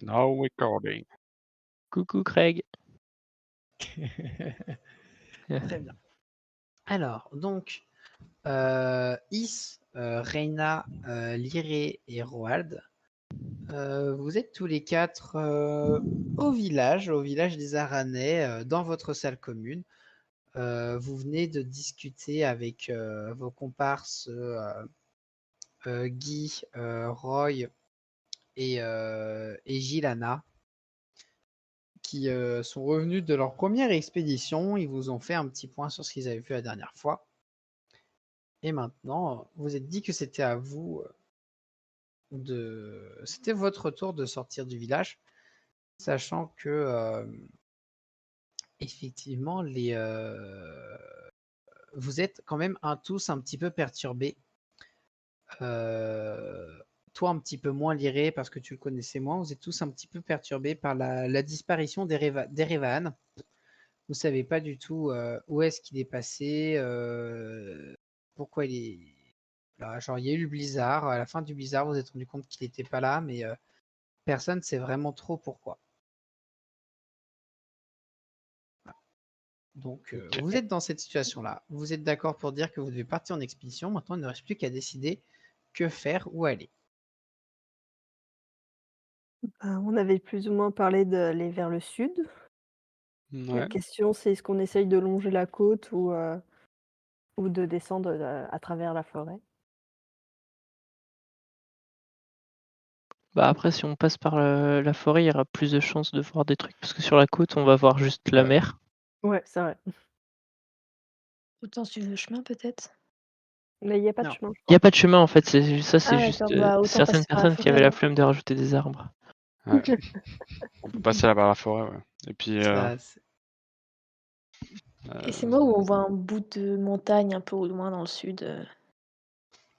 Now recording. Coucou Craig. Très bien. Alors, donc, Is, Reina, Lyré et Roald, vous êtes tous les quatre au village des Aranais, dans votre salle commune. Vous venez de discuter avec vos comparses Guy, Roy et Gilana, qui sont revenus de leur première expédition. Ils vous ont fait un petit point sur ce qu'ils avaient vu la dernière fois. Et maintenant, vous êtes dit que c'était à vous C'était votre tour de sortir du village, sachant que effectivement, vous êtes quand même tous un petit peu perturbés. Toi, un petit peu moins Lyré parce que tu le connaissais moins. Vous êtes tous un petit peu perturbés par la disparition d'Erevan. Vous savez pas du tout où est-ce qu'il est passé, pourquoi il est là. Genre, il y a eu le blizzard. À la fin du blizzard, vous vous êtes rendu compte qu'il n'était pas là, mais personne ne sait vraiment trop pourquoi. Donc, Ok. vous êtes dans cette situation-là. Vous êtes d'accord pour dire que vous devez partir en expédition. Maintenant, il ne reste plus qu'à décider que faire, où aller. On avait plus ou moins parlé d'aller vers le sud. La Ouais. question, c'est est-ce qu'on essaye de longer la côte ou de descendre, à travers la forêt? Bah après, si on passe par la forêt, il y aura plus de chances de voir des trucs. Parce que sur la côte, on va voir juste la Ouais. mer. Ouais, c'est vrai. Autant suivre le chemin peut-être? Mais il y a pas de Non. chemin, je Il n'y a crois. pas de chemin en fait, c'est Ah juste d'accord, bah autant certaines passer par la personnes qui forêt avaient la alors. flemme de rajouter des arbres. Ouais. On peut passer là-bas à la forêt, ouais. Et puis, Ça, Et c'est moi où on voit un bout de montagne un peu au loin dans le sud.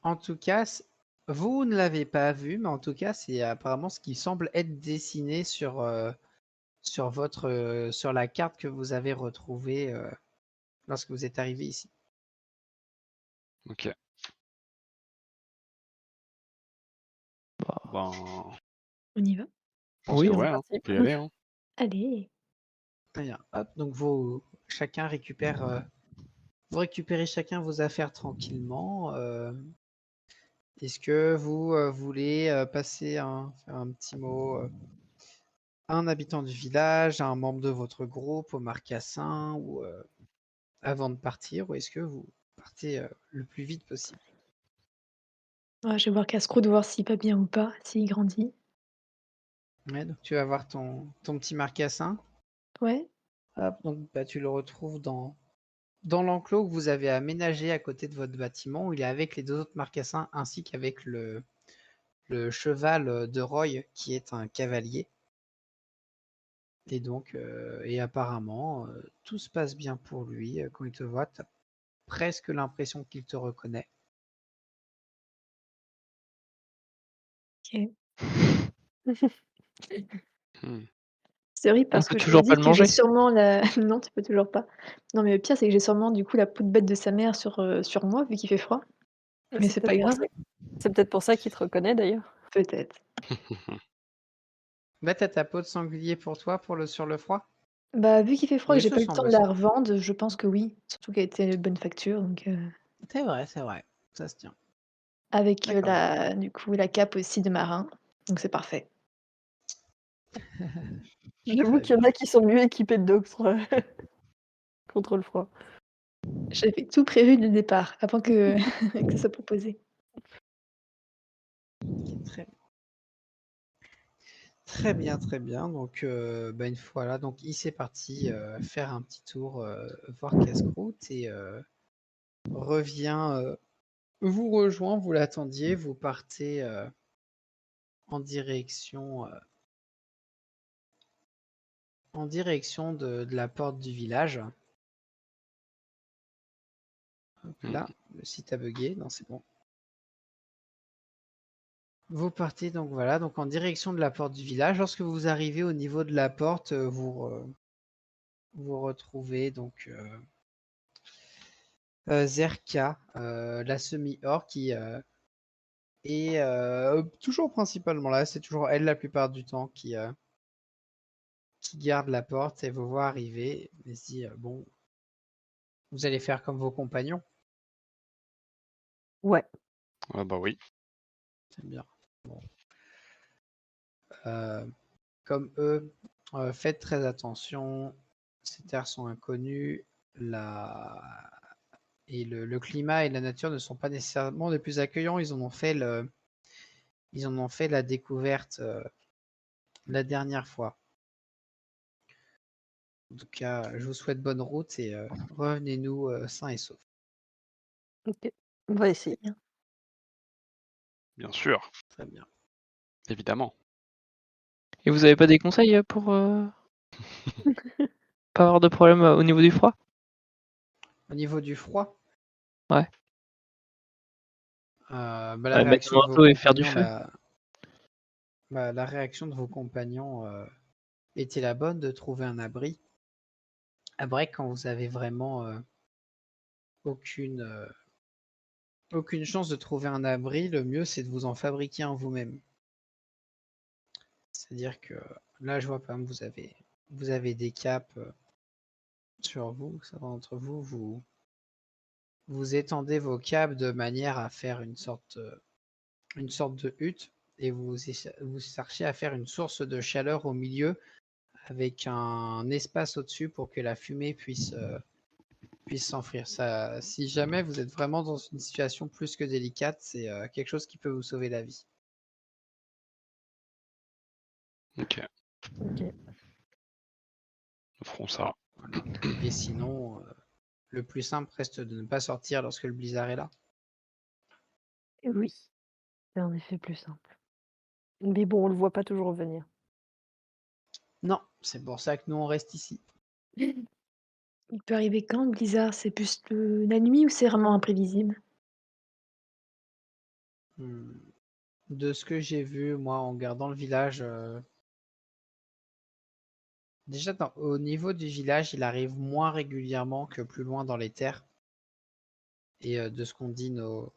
en tout cas, vous ne l'avez pas vu, mais en tout cas, c'est apparemment ce qui semble être dessiné sur la carte que vous avez retrouvée lorsque vous êtes arrivé ici. ok. Bah, Ben, On y va? je pense oui, que hein. ouais, C'est on parti. peut y aller. Hein. Allez! Très bien. Hop, donc chacun récupère, vous récupérez chacun vos affaires tranquillement. Est-ce que vous voulez faire un petit mot à un habitant du village, à un membre de votre groupe, au marcassin, ou avant de partir, ou est-ce que vous partez le plus vite possible? Ouais, je vais voir Casse-croûte, voir s'il va bien ou pas, s'il grandit. Ouais, donc tu vas voir ton petit marcassin. Ouais? Hop, donc bah, tu le retrouves dans l'enclos que vous avez aménagé à côté de votre bâtiment, où il est avec les deux autres marcassins, ainsi qu'avec le cheval de Roy, qui est un cavalier. Et donc, et apparemment, tout se passe bien pour lui. Quand il te voit, tu as presque l'impression qu'il te reconnaît. OK. Hmm. C'est horrible On parce peut que je me toujours pas dis le que j'ai manger. sûrement la non, tu peux toujours pas. Non, mais le pire, c'est que j'ai sûrement du coup la peau de bête de sa mère sur moi vu qu'il fait froid. Mais c'est pas grave, C'est peut-être pour ça qu'il te reconnaît d'ailleurs. peut-être. Bah, t'as ta peau de sanglier pour toi sur le froid? Bah, vu qu'il fait froid et Oui, que j'ai ça pas eu le temps semble de la ça. revendre, je pense que oui. Surtout qu'elle était de bonne facture donc C'est vrai, ça se tient. avec, D'accord. du coup, la cape aussi de marin, donc c'est parfait. J'avoue Très qu'il y en bien. a qui sont mieux équipés de d'autres contre le froid. J'avais tout prévu dès le départ, avant que que ça soit proposé. Ok, très bien, très bien. Donc, bah, une fois là, donc il s'est parti faire un petit tour, voir Casse-Croûte et revient, vous rejoint, vous l'attendiez, vous partez en direction, de la porte du village. Hop Hmm. là, le site a bugué, non c'est bon. Vous partez donc voilà, donc en direction de la porte du village. Lorsque vous arrivez au niveau de la porte, vous retrouvez donc Zerka, la semi-orc, qui Et toujours principalement là, c'est toujours elle la plupart du temps qui garde la porte et vous voit arriver et se dit bon, vous allez faire comme vos compagnons. Ouais. Ah bah oui. C'est bien. Bon. Comme eux, faites très attention. Ces terres sont inconnues. Et le climat et la nature ne sont pas nécessairement les plus accueillants. Ils en ont fait la découverte la dernière fois. En tout cas, je vous souhaite bonne route et revenez-nous sains et saufs. Ok. On va essayer. Bien sûr, Très bien. évidemment. Et vous avez pas des conseils pour pas avoir de problème au niveau du froid? Au niveau du froid, Ouais. la Mettre un réaction de vos manteau et faire du compagnons, feu? la réaction de vos compagnons était la bonne de trouver un abri. Après, quand vous avez vraiment aucune chance de trouver un abri, le mieux c'est de vous en fabriquer un vous-même. C'est-à-dire que là, je vois pas, vous avez des capes sur vous. Certains d'entre vous, vous étendez vos capes de manière à faire une sorte de hutte et vous cherchez à faire une source de chaleur au milieu avec un espace au-dessus pour que la fumée puisse s'enfuir. Ça, si jamais vous êtes vraiment dans une situation plus que délicate, c'est quelque chose qui peut vous sauver la vie. Ok, Ok. nous ferons ça. Et sinon, le plus simple reste de ne pas sortir lorsque le blizzard est là. Et oui. C'est en effet plus simple. Mais bon, on le voit pas toujours venir. Non, c'est pour ça que nous on reste ici. Il peut arriver quand, le blizzard? C'est plus la nuit ou c'est vraiment imprévisible? De ce que j'ai vu, moi, en gardant le village, déjà au niveau du village, il arrive moins régulièrement que plus loin dans les terres. Et de ce qu'on dit nos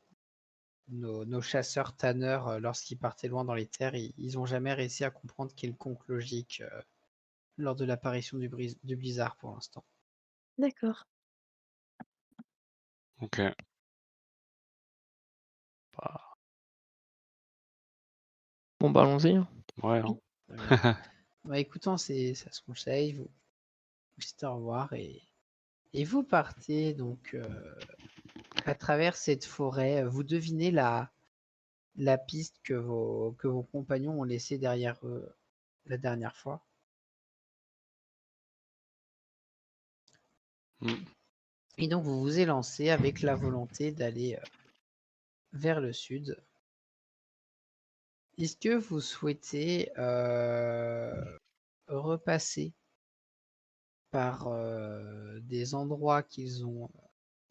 chasseurs tanneurs lorsqu'ils partaient loin dans les terres, ils n'ont jamais réussi à comprendre quelconque logique lors de l'apparition du blizzard pour l'instant. D'accord. Ok. Bah, Bon bah allons-y, hein. ouais, hein. Très bien. Bah, écoutons, ça se conseille, vous dites au revoir et vous partez donc à travers cette forêt. Vous devinez la piste que vos compagnons ont laissée derrière eux la dernière fois. Mm. Et donc vous vous élancez avec la volonté d'aller vers le sud. Est-ce que vous souhaitez repasser par des endroits qu'ils ont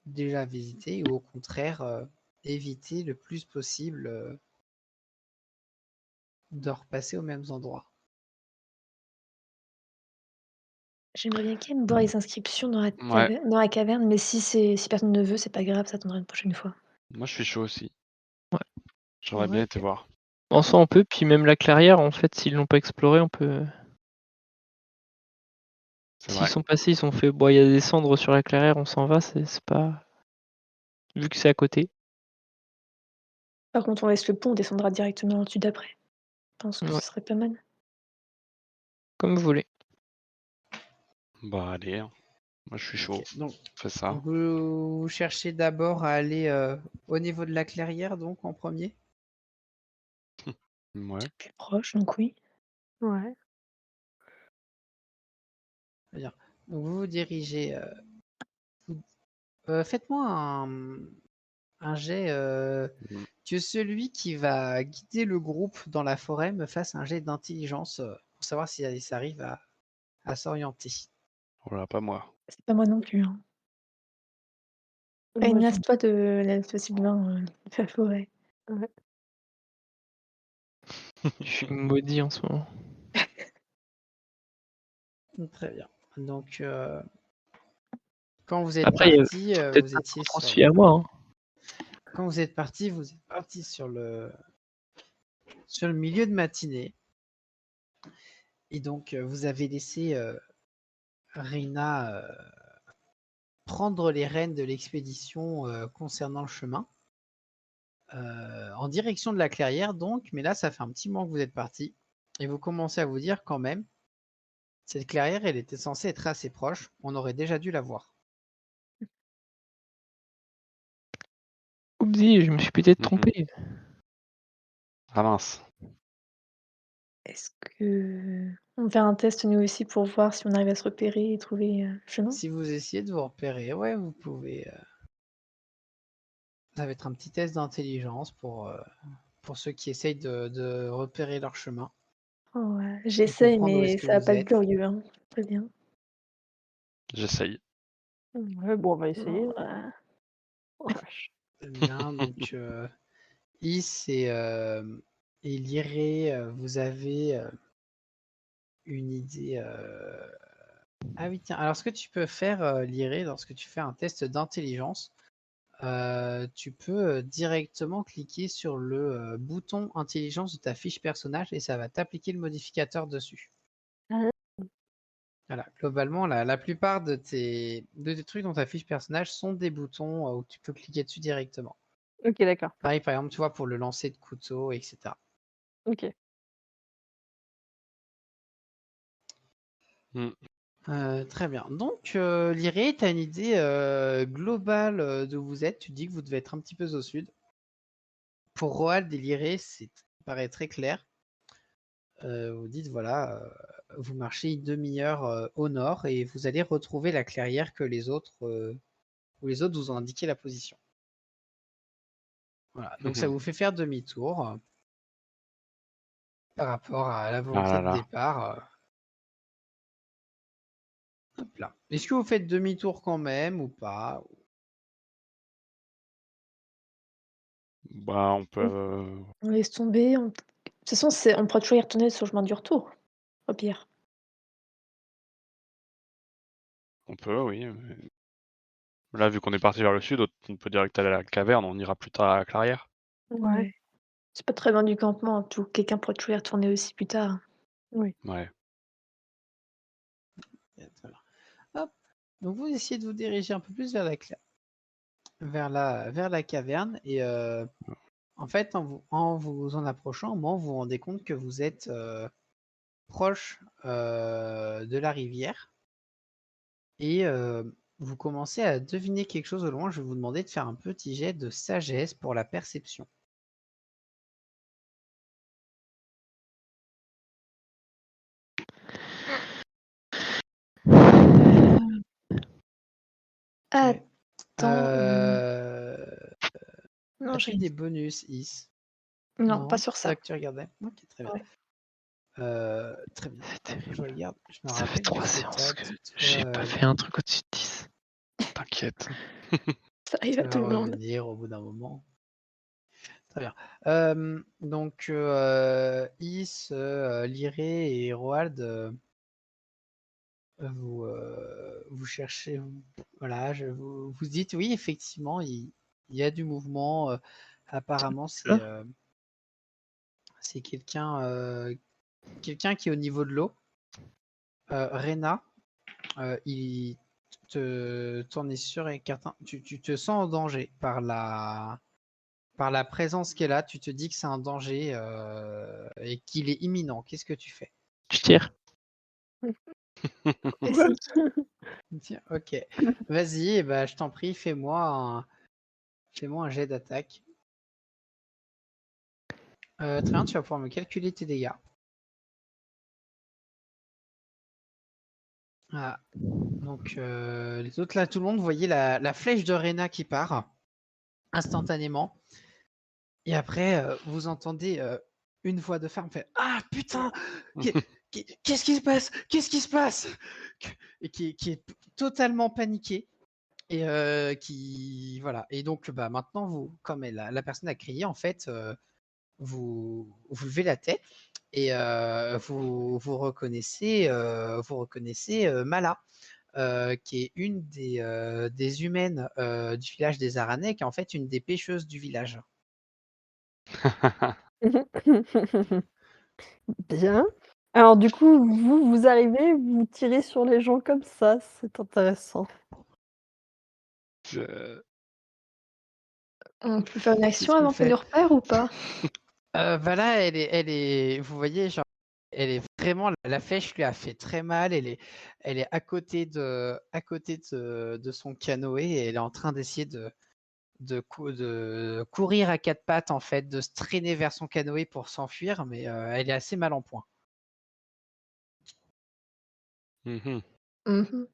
déjà visités ou au contraire éviter le plus possible de repasser aux mêmes endroits? J'aimerais bien quand même voir les inscriptions dans la Ouais, dans la caverne, mais si personne ne veut, c'est pas grave, ça attendra une prochaine fois. moi je suis chaud aussi. Ouais. J'aurais bien été voir. En soi, on peut, puis même la clairière, en fait, s'ils l'ont pas exploré, on peut. C'est S'ils vrai. sont passés, ils ont fait. Bon, il y a des cendres sur la clairière, on s'en va, c'est pas. Vu que c'est à côté. Par contre, on laisse le pont, on descendra directement au-dessus d'après. Je pense que Ouais, ce serait pas mal. comme vous voulez. Bah allez, hein. Moi je suis chaud. Ok, donc Fais ça. vous cherchez d'abord à aller au niveau de la clairière, donc en premier. Ouais. Plus proche, donc oui. Ouais. Très bien. Donc vous vous dirigez. Faites-moi un jet Mm. que celui qui va guider le groupe dans la forêt me fasse un jet d'intelligence pour savoir si ça arrive à s'orienter. Oh là, pas moi. C'est pas moi non plus, hein. Moi, Ignace, toi de la Sylvain, de la forêt. ouais. Je suis maudit en ce moment. Très bien. Donc quand vous êtes Après, parti, faut peut-être vous pas étiez trop se sur fier à moi, hein. quand vous êtes parti sur le milieu de matinée. Et donc, vous avez laissé Rina prendre les rênes de l'expédition concernant le chemin. En direction de la clairière, donc, mais là, ça fait un petit moment que vous êtes parti. Et vous commencez à vous dire quand même, cette clairière, elle était censée être assez proche. On aurait déjà dû la voir. Oupsie, je me suis peut-être Mhm. trompé. Ah mince. Est-ce que on fait un test nous aussi pour voir si on arrive à se repérer et trouver le chemin? Si vous essayez de vous repérer, ouais, vous pouvez. Ça va être un petit test d'intelligence pour ceux qui essayent de repérer leur chemin. Oh, ouais. Et J'essaye, comprendre où est-ce mais que ça va vous pas être êtes. glorieux, hein. Très bien. J'essaye. Ouais, bon, on va essayer. Ouais. Oh, vache. Très bien, donc Is et Liré, vous avez une idée. Ah oui, tiens, alors ce que tu peux faire, Liré, lorsque tu fais un test d'intelligence, tu peux directement cliquer sur le bouton intelligence de ta fiche personnage et ça va t'appliquer le modificateur dessus. Ah. Voilà, globalement, la plupart de tes trucs dans ta fiche personnage sont des boutons où tu peux cliquer dessus directement. Ok, d'accord. Pareil, par exemple, tu vois, pour le lancer de couteau, etc. Ok. Très bien. Donc, Liré, tu as une idée globale d'où vous êtes. Tu dis que vous devez être un petit peu au sud. Pour Roald et Liré, ça paraît très clair. Vous dites, voilà, vous marchez une demi-heure au nord et vous allez retrouver la clairière que les autres vous ont indiqué la position. Voilà. Donc, ça Mhm. vous fait faire demi-tour par rapport à la Ah volonté là de là. départ. Hop là. Est-ce que vous faites demi-tour quand même ou pas? Bah, on peut. On laisse tomber. De toute façon, on pourra toujours y retourner sur le chemin du retour, au pire. On peut, oui. Là, vu qu'on est parti vers le sud, on peut direct aller à la caverne, on ira plus tard à la clairière. Ouais. Ouais. C'est pas très loin du campement. Quelqu'un pourra toujours y retourner aussi plus tard. Oui. Ouais. Très bien. Hop. Donc, vous essayez de vous diriger un peu plus vers la caverne et en fait, en vous en approchant, vous vous rendez compte que vous êtes proche de la rivière et vous commencez à deviner quelque chose au loin. Je vais vous demander de faire un petit jet de sagesse pour la perception. Ok. Attends. Non, As-tu j'ai des bonus, Is? non, pas Non, sur c'est ça. ça que tu regardais. Ok, très bien. Ouais. Très bien. C'est Alors, je terrible. regarde. Je me Ça fait rappelle de 3 ce séances que stat. j'ai pas fait un truc au-dessus de 10. T'inquiète. Ça arrive Ça à va tout le monde. revenir au bout d'un moment. Très bien. Donc, Is, Liré et Roald, vous cherchez. Voilà, vous dites oui, effectivement, il y a du mouvement. Apparemment, Là c'est quelqu'un qui est au niveau de l'eau. Rena, t'en es sûr et certain. Tu te sens en danger par la présence qu'elle a. Tu te dis que c'est un danger et qu'il est imminent. Qu'est-ce que tu fais? je tire. Classique. Tiens, ok. Vas-y, eh ben, je t'en prie, fais-moi un jet d'attaque. Très bien, tu vas pouvoir me calculer tes dégâts. Ah, donc, les autres là, tout le monde voyait la flèche de Rena qui part instantanément. Et après, vous entendez une voix de femme faire Ah putain, qu'est-ce qui se passe? Qu'est-ce qui se passe? Et qui est totalement paniquée. Et qui voilà. Et donc bah maintenant comme la personne a crié en fait, vous levez la tête et vous reconnaissez Mala. qui est une des humaines du village des Aranais, qui est en fait une des pêcheuses du village. Bien. Alors du coup, vous arrivez, vous tirez sur les gens comme ça, c'est intéressant. Je- On peut faire une action qu'on avant qu'on fait? nous repère ou pas? Bah là, vous voyez, genre, elle est vraiment, la flèche lui a fait très mal. Elle est à côté de son canoë et elle est en train d'essayer de courir à quatre pattes, en fait, de se traîner vers son canoë pour s'enfuir, mais elle est assez mal en point. Mhm. Mhm.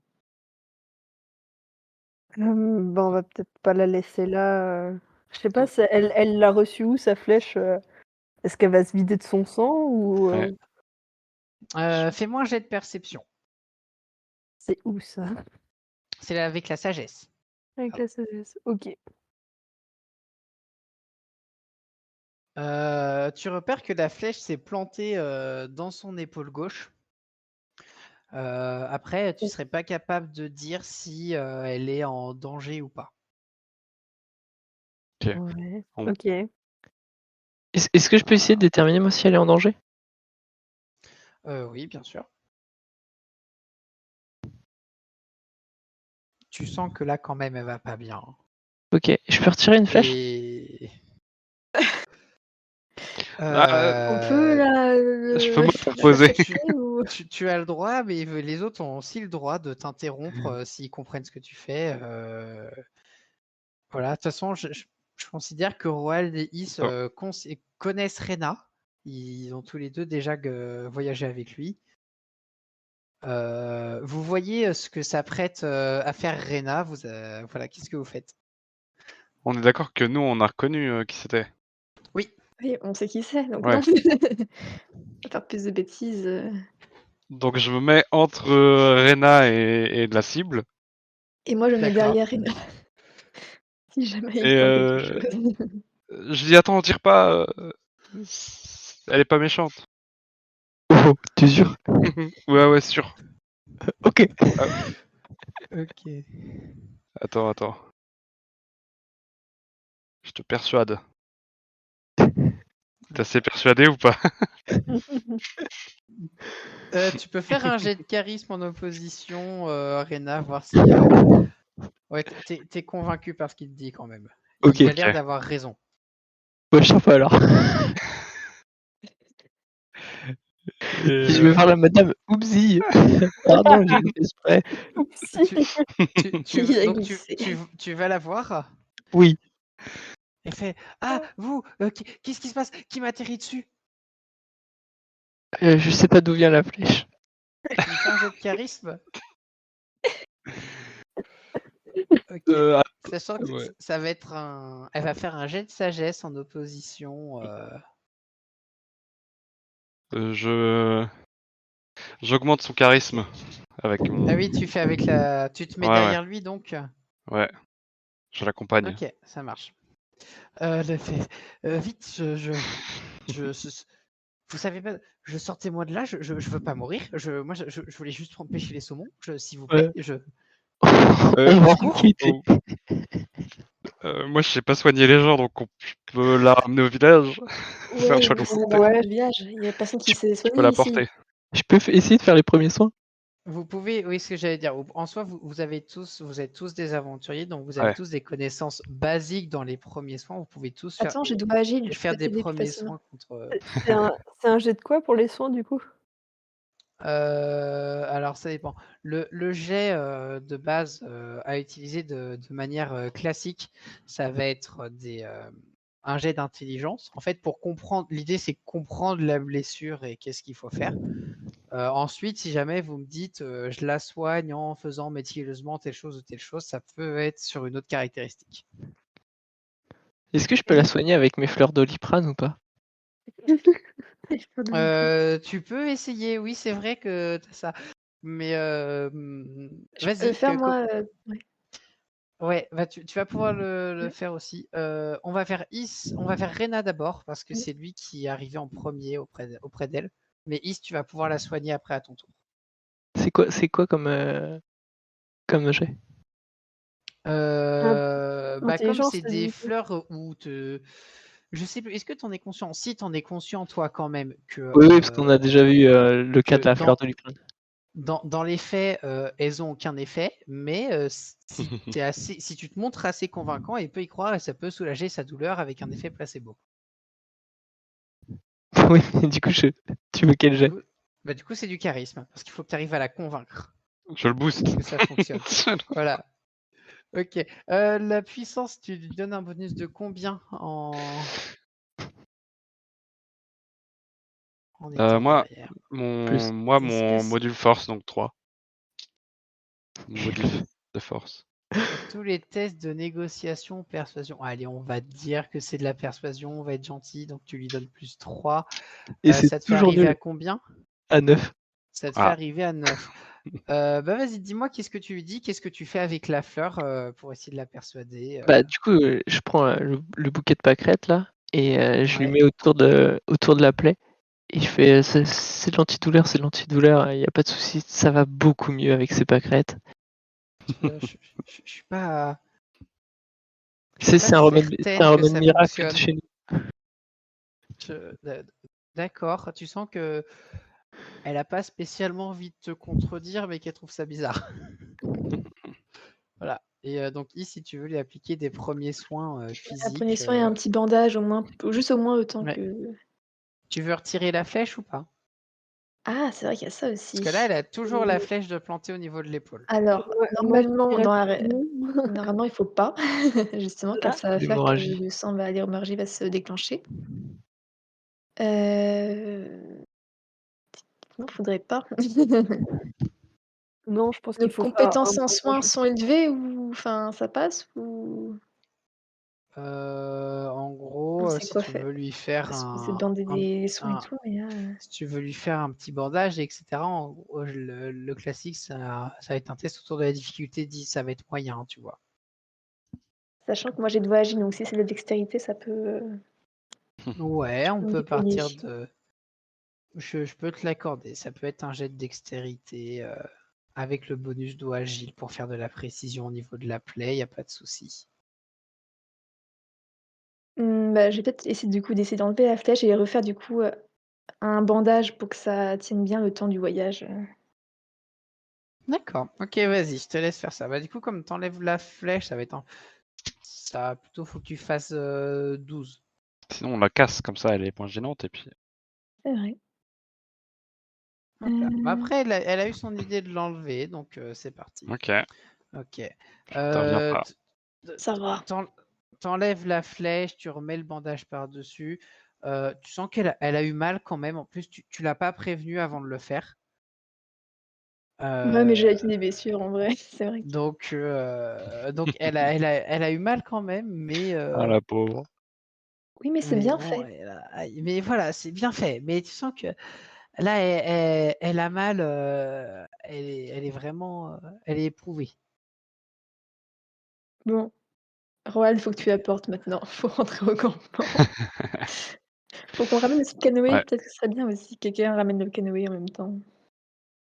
Bah, on va peut-être pas la laisser là. Je sais pas, Oh. elle l'a reçue où sa flèche? Est-ce qu'elle va se vider de son sang ou Ouais. Fais-moi un jet de perception. c'est où ça? C'est avec la sagesse. Avec la sagesse. Ok. Tu repères que la flèche s'est plantée dans son épaule gauche. Après, tu serais pas capable de dire si elle est en danger ou pas. Ok. Ouais. On- Ok. Est-ce que je peux essayer de déterminer moi si elle est en danger? Oui, bien sûr. Tu sens que là, quand même, elle va pas bien. Ok, je peux retirer une flèche? Et... On peut la, Je peux me la proposer. chasser ou... tu as le droit, mais les autres ont aussi le droit de t'interrompre s'ils comprennent ce que tu fais. Voilà, de toute façon, je considère que Roald et Is Oh. connaissent Rena. Ils ont tous les deux déjà voyagé avec lui. Vous voyez ce que s'apprête à faire Rena. Voilà, qu'est-ce que vous faites? On est d'accord que nous, on a reconnu qui c'était. Oui, Oui, on sait qui c'est, donc Ouais. non. Pas faire plus de bêtises. Donc je me mets entre Rena et la cible. Et moi, je me mets d'accord. derrière Rena. Si jamais il Et se passe quelque chose. je dis attends, tire pas. Elle est pas méchante. Oh, t'es sûr? Ouais, sûr. Ok. Ok. Attends. Je te persuade. T'es assez persuadé ou pas? Tu peux faire un jet de charisme en opposition, Rena, voir si. Ouais, t'es convaincu par ce qu'il te dit quand même. Ok. Il a l'air Ok. d'avoir raison. Moi, je sens pas alors. Et, Je vais faire la madame. Oupsie. Pardon, j'ai fait exprès. Il a Donc glissé. tu vas la voir. Oui. Elle fait Ah, vous, qu'est-ce qui se passe? Qui m'atterrit dessus? Je sais pas d'où vient la flèche. Tu me fais un jet de charisme? Ok. Sachant que ouais. ça va être un. Elle va faire un jet de sagesse en opposition. J'augmente son charisme avec mon. Ah oui, tu fais avec la. Tu te mets Ouais. derrière lui donc. Ouais. Je l'accompagne. Ok, ça marche. Elle fait Vite, vous savez pas, sortez-moi de là, je veux pas mourir. Moi, je voulais juste pêcher les saumons. S'il vous plaît, Ouais. Euh, je cours. Quitter. moi, je sais pas soigner les gens, donc je peux la ramener au village. Faire un Ouais, choix de vous, l'autre c'est côté. dans Ouais. le village. Il n'y a personne qui s'est Je peux soigné la ici. porter. Je peux essayer de faire les premiers soins? Vous pouvez, oui, ce que j'allais dire. En soi, vous êtes tous des aventuriers, donc vous avez Ouais. tous des connaissances basiques dans les premiers soins. Vous pouvez tous faire, Attends, j'ai doigt agile, je faire peux des t'aider plus premiers facilement. soins contre. C'est un jet de quoi pour les soins du coup? Alors ça dépend. Le jet de base à utiliser de manière classique, ça va être un jet d'intelligence. En fait, pour comprendre, l'idée c'est comprendre la blessure et qu'est-ce qu'il faut faire. Ensuite, si jamais vous me dites je la soigne en faisant méticuleusement telle chose ou telle chose, ça peut être sur une autre caractéristique. Est-ce que je peux la soigner avec mes fleurs d'oliprane ou pas? Tu peux essayer, oui, c'est vrai que t'as ça. Mais Je peux le vas-y, faire, moi. Ouais. ouais, bah, tu vas pouvoir le faire aussi. On va faire Rena d'abord, parce que Oui. c'est lui qui est arrivé en premier auprès d'elle. Mais Is, tu vas pouvoir la soigner après à ton tour. C'est quoi comme comme jet? Comme Intelligence, c'est t'as des dit? fleurs où je sais plus, est-ce que tu en es conscient? Si tu en es conscient, toi, quand même, que Oui, parce qu'on a déjà vu le cas de la fleur dans, de l'Ukraine. dans les faits, elles ont aucun effet, mais si tu te montres assez convaincant, il peut y croire et ça peut soulager sa douleur avec un effet placebo. Oui, mais du coup, tu veux quel jet? Du coup, c'est du charisme, parce qu'il faut que tu arrives à la convaincre Je le booste. que ça fonctionne. Voilà. Ok. La puissance, tu lui donnes un bonus de combien en étant Moi, derrière? Plus. Est-ce que mon c'est module force, donc 3. Mon module de force. tous les tests de négociation, persuasion? Allez, on va dire que c'est de la persuasion, on va être gentil, donc tu lui donnes plus 3. Et c'est Ça te fait toujours arriver à nul. combien? À 9. Ça te fait Ah. arriver à 9. Vas-y, dis-moi, qu'est-ce que tu lui dis? Qu'est-ce que tu fais avec la fleur pour essayer de la persuader? Du coup, je prends le bouquet de pâquerettes là et je lui Ouais. mets autour de la plaie. Et je fais c'est de l'antidouleur, c'est de l'antidouleur, il n'y a pas de souci, ça va beaucoup mieux avec ces pâquerettes. Je suis pas C'est un remède, certaine que ça miracle de fonctionne. chez nous. D'accord, tu sens que elle a pas spécialement envie de te contredire, mais qu'elle trouve ça bizarre. Voilà. Et donc, si tu veux lui appliquer des premiers soins Prenez physiques, soin et un petit bandage au moins, juste au moins autant ouais. que. Tu veux retirer la flèche ou pas? Ah, c'est vrai qu'il y a ça Parce aussi. que là, elle a toujours la flèche de plantée au niveau de l'épaule. Alors, Ouais, moi, je normalement, dirais normalement, il faut pas, justement, car Ah, ça va faire que L'hémorragie. le sang va l'hémorragie va se déclencher. Non, faudrait pas. non, je pense Nos qu'il faut faire un compétences en soins bandage. sont élevées ou enfin, ça passe ou En on gros, sait si quoi tu faire? veux lui faire Parce qu'on sait bander des soins et un- tout, mais là, si tu veux lui faire un petit bandage, etc., en gros, le classique, ça va être un test autour de la difficulté 10, ça va être moyen, tu vois. sachant que moi j'ai doigt agile, donc si c'est de la dextérité, ça peut, Ouais, je on peux me peut débrouiller. partir de. Je peux te l'accorder. Ça peut être un jet de dextérité avec le bonus doigt agile pour faire de la précision au niveau de la plaie, il n'y a pas de souci. Je vais peut-être essayer du coup d'essayer d'enlever la flèche et refaire du coup, un bandage pour que ça tienne bien le temps du voyage. D'accord, ok, vas-y, je te laisse faire ça. Du coup, comme tu enlèves la flèche, ça plutôt faut que tu fasses 12. Sinon, on la casse comme ça, elle est moins gênante et puis. C'est vrai. Voilà. Après, elle a eu son idée de l'enlever, donc c'est parti. Ok. Ok. T'interviens pas. Ça va. T'enlèves la flèche, tu remets le bandage par-dessus. Tu sens qu'elle a eu mal quand même. En plus, tu l'as pas prévenue avant de le faire. Ouais, mais j'ai acquis Euh, des blessures en vrai, c'est vrai. donc elle a eu mal quand même, mais Ah la pauvre. Oui, mais c'est mais bien bon, fait. mais voilà, c'est bien fait. Mais tu sens que là, elle a mal. Elle est vraiment, elle est éprouvée. Bon, Roald, faut que tu la portes maintenant. Faut rentrer au campement. Faut qu'on ramène aussi le canoë, Ouais. peut-être que ce serait bien aussi que quelqu'un ramène le canoë en même temps.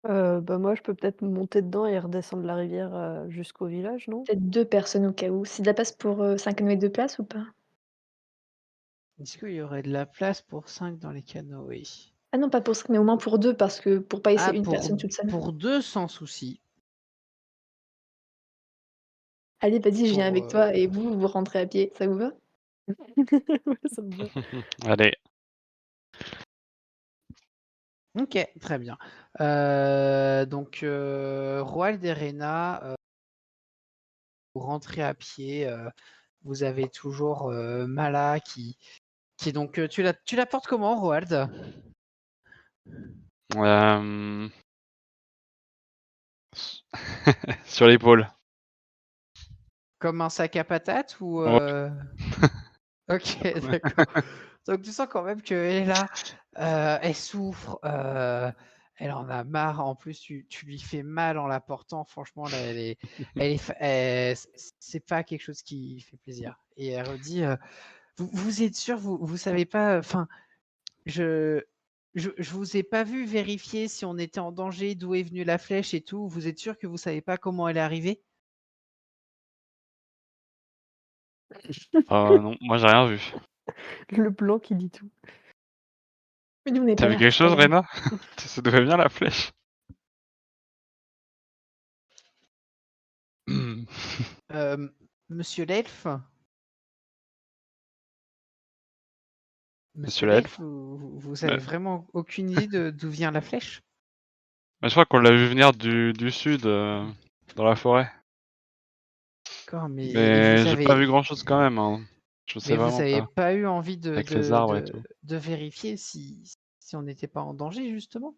Moi, je peux peut-être monter dedans et redescendre la rivière, jusqu'au village, non? Peut-être 2 personnes au cas où. C'est de la place pour, c'est un canoë de place ou pas? Est-ce qu'il y aurait de la place pour 5 dans les canoës? Ah non, pas pour 5, mais au moins pour 2 parce que pour pas laisser Ah, une personne toute seule. pour 2 sans souci. Allez, vas-y, je viens Pour, avec toi et vous rentrez à pied, ça vous va? Ouais, ça me va. Allez. Ok, très bien. Donc, Roald et Rena, vous rentrez à pied. Vous avez toujours Mala qui donc. Tu la portes comment, Roald? Euh, Sur l'épaule. Comme un sac à patates ou Ouais. Ok, d'accord. Donc tu sens quand même qu'elle est là, elle souffre, elle en a marre. En plus, tu lui fais mal en la portant. Franchement, là, c'est pas quelque chose qui fait plaisir. Et elle redit, vous êtes sûr, vous savez pas, enfin, je je vous ai pas vu vérifier si on était en danger, d'où est venue la flèche et tout. Vous êtes sûr que vous savez pas comment elle est arrivée? Non, moi j'ai rien vu. Le blanc qui dit tout. Mais nous, on n'est T'as pas vu là. quelque chose, Pardon. Rena? Ça devait bien la flèche. Monsieur l'elfe? Monsieur Monsieur l'elfe. l'elfe, vous Ouais. avez vraiment aucune idée d'où vient la flèche? Mais je crois qu'on l'a vu venir du sud, dans la forêt. D'accord, et Mais j'ai pas vu grand chose quand même, hein. Je sais mais vous vraiment avez pas. pas eu envie Avec les arbres et tout. de vérifier si on n'était pas en danger, justement?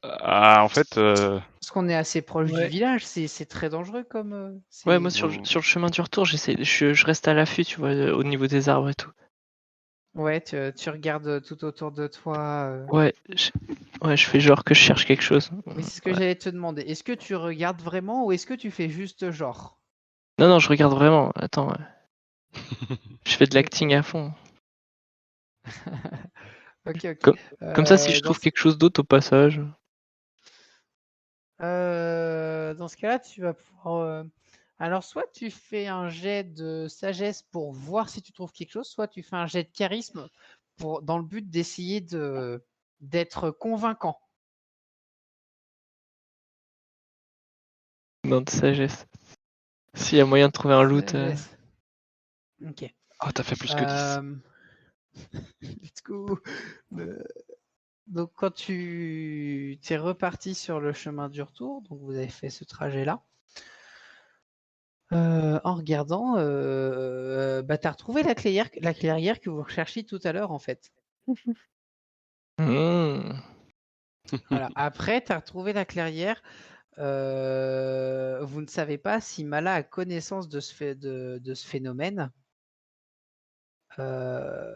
Ah, en fait, Parce qu'on est assez proche du Ouais. village, c'est très dangereux comme, Ouais, moi c'est sur vous- le chemin du retour, je reste à l'affût, tu vois, au niveau des arbres et tout. ouais, tu regardes tout autour de toi. Ouais, je fais genre que je cherche quelque chose. Oui, c'est ce que Ouais. j'allais te demander. Est-ce que tu regardes vraiment ou est-ce que tu fais juste genre? Non, je regarde vraiment. Attends, je fais de Ok. l'acting à fond. Ok, ok. Comme ça, si je Dans trouve quelque chose d'autre au passage. dans ce cas-là, tu vas pouvoir. Alors, soit tu fais un jet de sagesse pour voir si tu trouves quelque chose, soit tu fais un jet de charisme dans le but d'essayer d'être convaincant. Non, de sagesse. S'il y a moyen de trouver un loot. Sagesse. Ok. Ah, t'as fait plus que 10. Let's go. Donc, quand tu es reparti sur le chemin du retour, donc vous avez fait ce trajet-là, en regardant, bah, tu as retrouvé la clairière que vous recherchiez tout à l'heure, en fait. Mmh. Voilà. Après, tu as retrouvé la clairière. Vous ne savez pas si Mala a connaissance de ce phénomène. Euh,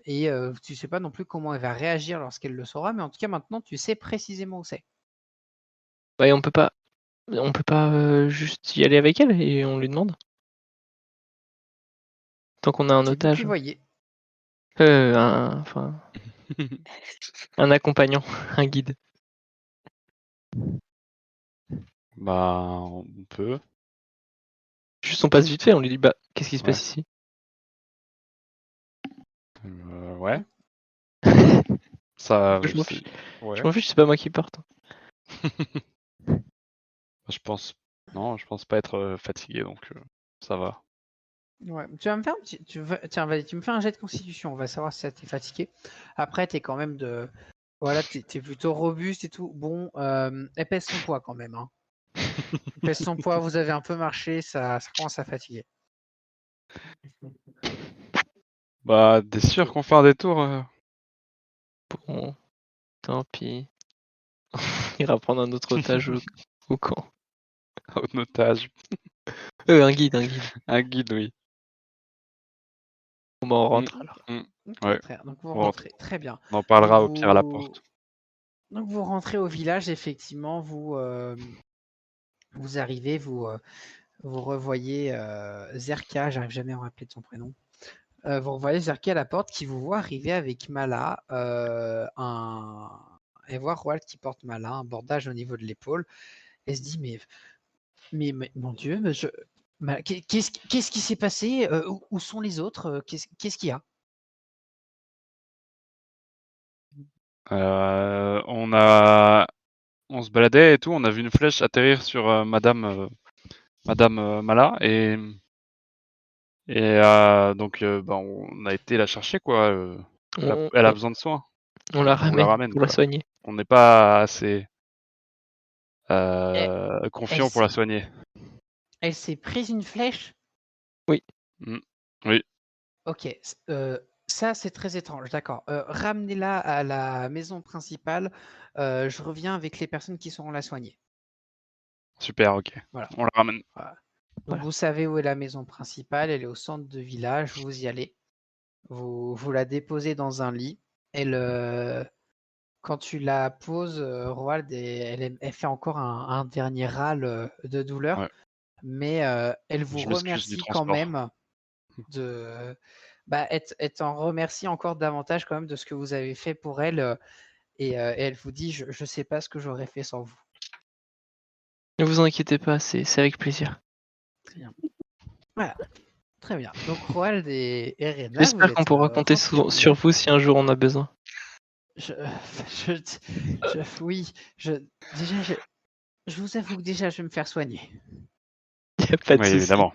et tu ne sais pas non plus comment elle va réagir lorsqu'elle le saura, mais en tout cas, maintenant, tu sais précisément où c'est. Ouais, on peut pas juste y aller avec elle et on lui demande. Tant qu'on a un C'est vous qui otage. voyez. Enfin, un accompagnant, un guide. Bah, on peut. Juste on passe vite fait, on lui dit bah qu'est-ce qui se Ouais. passe ici? Ouais. Ça, Je m'en c'est- fiche. ouais. Je m'en fiche, c'est pas moi qui porte. Je pense, non, je pense pas être fatigué, donc ça va. Ouais. Tu vas me faire un petit. Tiens, vas-y, tu me fais un jet de constitution. On va savoir si t'es fatigué. Après, t'es quand même de. Voilà, t'es plutôt robuste et tout. Bon, elle pèse son poids quand même. Hein. Elle pèse son poids, vous avez un peu marché, ça commence à fatiguer. Bah, t'es sûr qu'on fait un détour Bon, tant pis. Il va prendre un autre otage au camp. en otage? Un guide. Un guide, oui. Bon bah on rentre alors. Ok, Ouais. très bien. Donc vous On rentre. rentrez. Très bien. On en parlera Donc au pire à la porte. Donc vous rentrez au village, effectivement, vous arrivez, vous revoyez Zerka, j'arrive jamais à me rappeler de son prénom. Vous revoyez Zerka à la porte qui vous voit arriver avec Mala, et voir Roald qui porte Mala, un bordage au niveau de l'épaule. Elle se dit mais mon Dieu, qu'est-ce qui s'est passé? Où sont les autres? Qu'est-ce qu'il y a? On se baladait et tout, on a vu une flèche atterrir sur Madame Mala et donc bah, on a été la chercher quoi. Elle a besoin de soins. On la On la ramène ramène pour la quoi. soigner. On n'est pas assez Elle, confiant pour la soigner. elle s'est prise une flèche? Mm. Oui, Ok, ça c'est très étrange, d'accord. Ramenez-la à la maison principale. Je reviens avec les personnes qui sauront la soigner. super, ok. Voilà. On la ramène. Voilà. Donc Voilà. vous savez où est la maison principale, elle est au centre de village, vous y allez. Vous la déposez dans un lit. Quand tu la poses, Roald, elle fait encore un dernier râle de douleur, Ouais. mais elle vous Je m'excuse du remercie quand transport. même de, Bah, elle t'en remercie encore davantage quand même de ce que vous avez fait pour elle, et elle vous dit: «Je sais pas ce que j'aurais fait sans vous». Ne vous inquiétez pas, c'est avec plaisir. Très bien. Voilà, très bien. Donc Roald et Rena, vous J'espère qu'on êtes, pourra compter rentrés en sur ville. vous si un jour on a besoin. Je oui, déjà, je vous avoue que déjà, je vais me faire soigner. Il y a pas de Oui, souci. évidemment.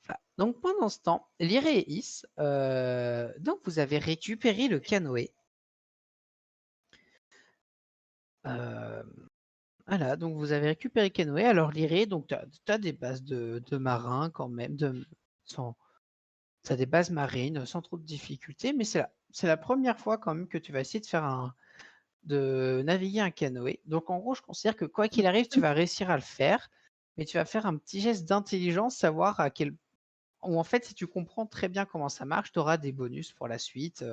Voilà. Donc pendant ce temps, Lyre et Is, donc vous avez récupéré le canoë. Voilà, donc vous avez récupéré le canoë. Alors Lyre, donc tu as des bases de marins quand même, t'as des bases marines sans trop de difficultés, mais c'est la première fois quand même que tu vas essayer de naviguer un canoë. Donc en gros, je considère que quoi qu'il arrive, tu vas réussir à le faire, mais tu vas faire un petit geste d'intelligence, savoir ou en fait, si tu comprends très bien comment ça marche, tu auras des bonus pour la suite.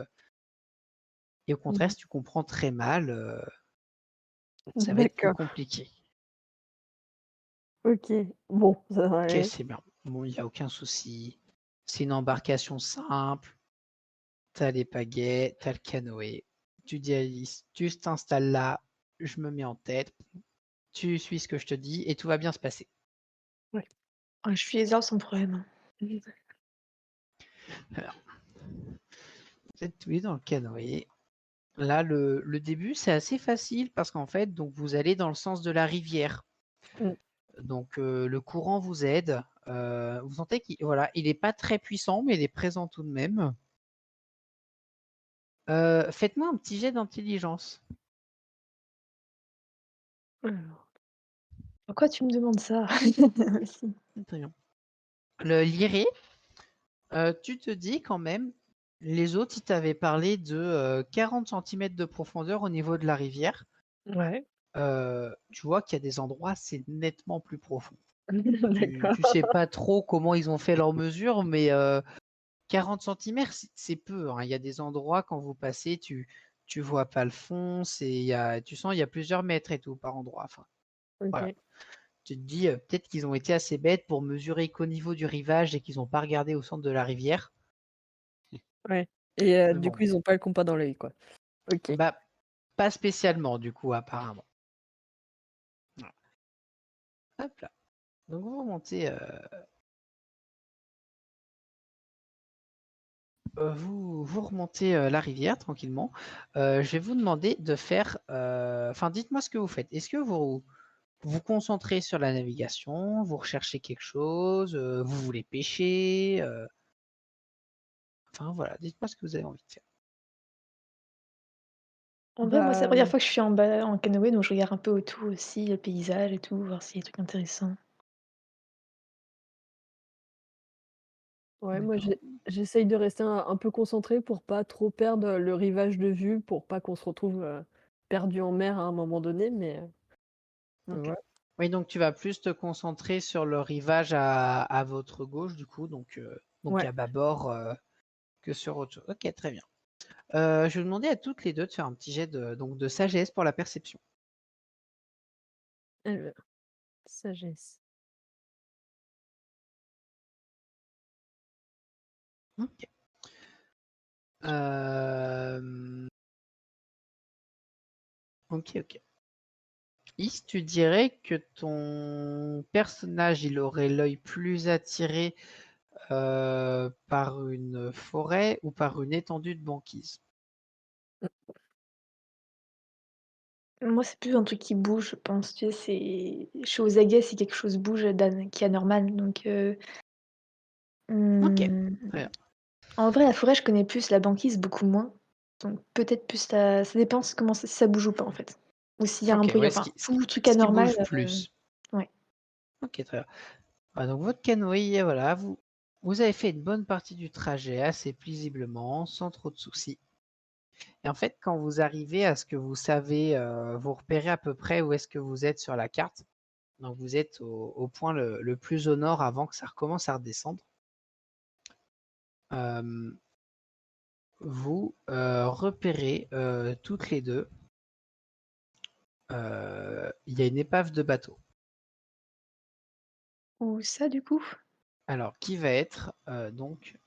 Et au contraire, si tu comprends très mal, ça va être plus D'accord. compliqué. OK. Bon, ça va Ok, aller. c'est bien. Bon, il n'y a aucun souci. C'est une embarcation simple. Tu as les pagaies, tu as le canoë. Tu dis à Alice, tu t'installes là, je me mets en tête, tu suis ce que je te dis et tout va bien se passer. Ouais, je suis les heures sans problème. Alors, vous êtes tous les deux dans le canoë. Là, le début, c'est assez facile parce qu'en fait, donc vous allez dans le sens de la rivière. Mmh. Donc le courant vous aide. Vous sentez qu'il voilà, il n'est pas très puissant, mais il est présent tout de même. Faites-moi un petit jet d'intelligence. Alors, Pourquoi tu me demandes ça? Aussi. Très bien. Le liré, tu te dis quand même, les autres, ils t'avaient parlé de 40 cm de profondeur au niveau de la rivière. ouais. Tu vois qu'il y a des endroits, c'est nettement plus profond. D'accord. Tu sais pas trop comment ils ont fait leurs mesures, mais 40 centimètres, c'est peu, hein. Il y a des endroits, quand vous passez, tu vois pas le fond, tu sens il y a plusieurs mètres et tout par endroit. Enfin, voilà. OK. Tu te dis peut-être qu'ils ont été assez bêtes pour mesurer qu'au niveau du rivage et qu'ils n'ont pas regardé au centre de la rivière. Ouais et Mais du coup, bon, ils ont pas le compas dans l'œil, quoi. OK. bah pas spécialement du coup apparemment. Voilà. Hop là. Donc vous remontez, vous remontez la rivière tranquillement. Je vais vous demander de faire, enfin dites-moi ce que vous faites. Est-ce que vous concentrez sur la navigation, vous recherchez quelque chose, vous voulez pêcher, enfin voilà, dites-moi ce que vous avez envie de faire. En vrai, moi, c'est la Bah, première fois que je suis en canoë, donc je regarde un peu autour aussi, le paysage et tout, voir s'il y a des trucs intéressants. ouais, moi, D'accord. j'essaye de rester un peu concentrée pour pas trop perdre le rivage de vue, pour pas qu'on se retrouve, perdu en mer à un moment donné, mais Ok. voilà. Oui, donc tu vas plus te concentrer sur le rivage à votre gauche, du coup, donc Ouais. à bâbord, que sur autre chose. Ok, très bien. Je vais demander à toutes les deux de faire un petit jet donc de sagesse pour la perception. Alors, sagesse. Ok. Euh, ok, ok. Is, tu dirais que ton personnage, il aurait l'œil plus attiré par une forêt ou par une étendue de banquise? Moi, c'est plus un truc qui bouge, je pense, tu sais, je suis aux aguets si quelque chose bouge qui est anormal, donc Ok, mmh, très bien. en vrai, la forêt, je connais plus, la banquise, beaucoup moins, donc peut-être plus ça dépend comment si ça bouge ou pas, en fait. Ou s'il y a un Ok, bruit, ouais, enfin, tout truc ce qui anormal, bouge plus. ouais. Ok, très bien. Ah, donc votre canoë, voilà, vous avez fait une bonne partie du trajet assez paisiblement, sans trop de soucis. Et en fait, quand vous arrivez à ce que vous savez, vous repérez à peu près où est-ce que vous êtes sur la carte. Donc vous êtes au point le plus au nord avant que ça recommence à redescendre. Euh, vous repérez toutes les deux, il y a une épave de bateau. Où ça, du coup? Alors, qui va être donc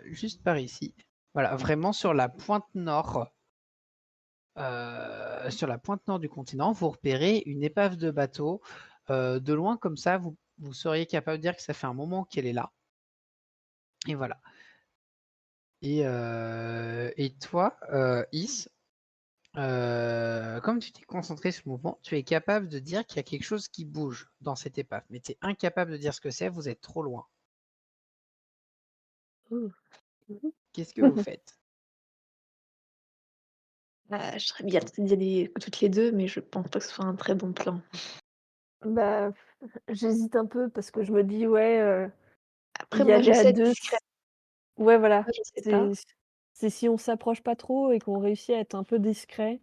juste par ici. Voilà, vraiment sur la pointe nord. Sur la pointe nord du continent, vous repérez une épave de bateau. De loin comme ça, vous seriez capable de dire que ça fait un moment qu'elle est là. Et voilà. Et toi, Is, comme tu t'es concentré sur le mouvement, tu es capable de dire qu'il y a quelque chose qui bouge dans cette épave. Mais tu es incapable de dire ce que c'est, vous êtes trop loin. Oh. Mhm. Qu'est-ce que vous faites? Je serais bien d'y aller toutes les 2, mais je pense pas que ce soit un très bon plan. Bah, j'hésite un peu parce que je me dis: «Ouais, Après y moi, je aller à sais être 2, discrète, ouais, voilà, moi je sais pas. c'est si on s'approche pas trop et qu'on réussit à être un peu discret,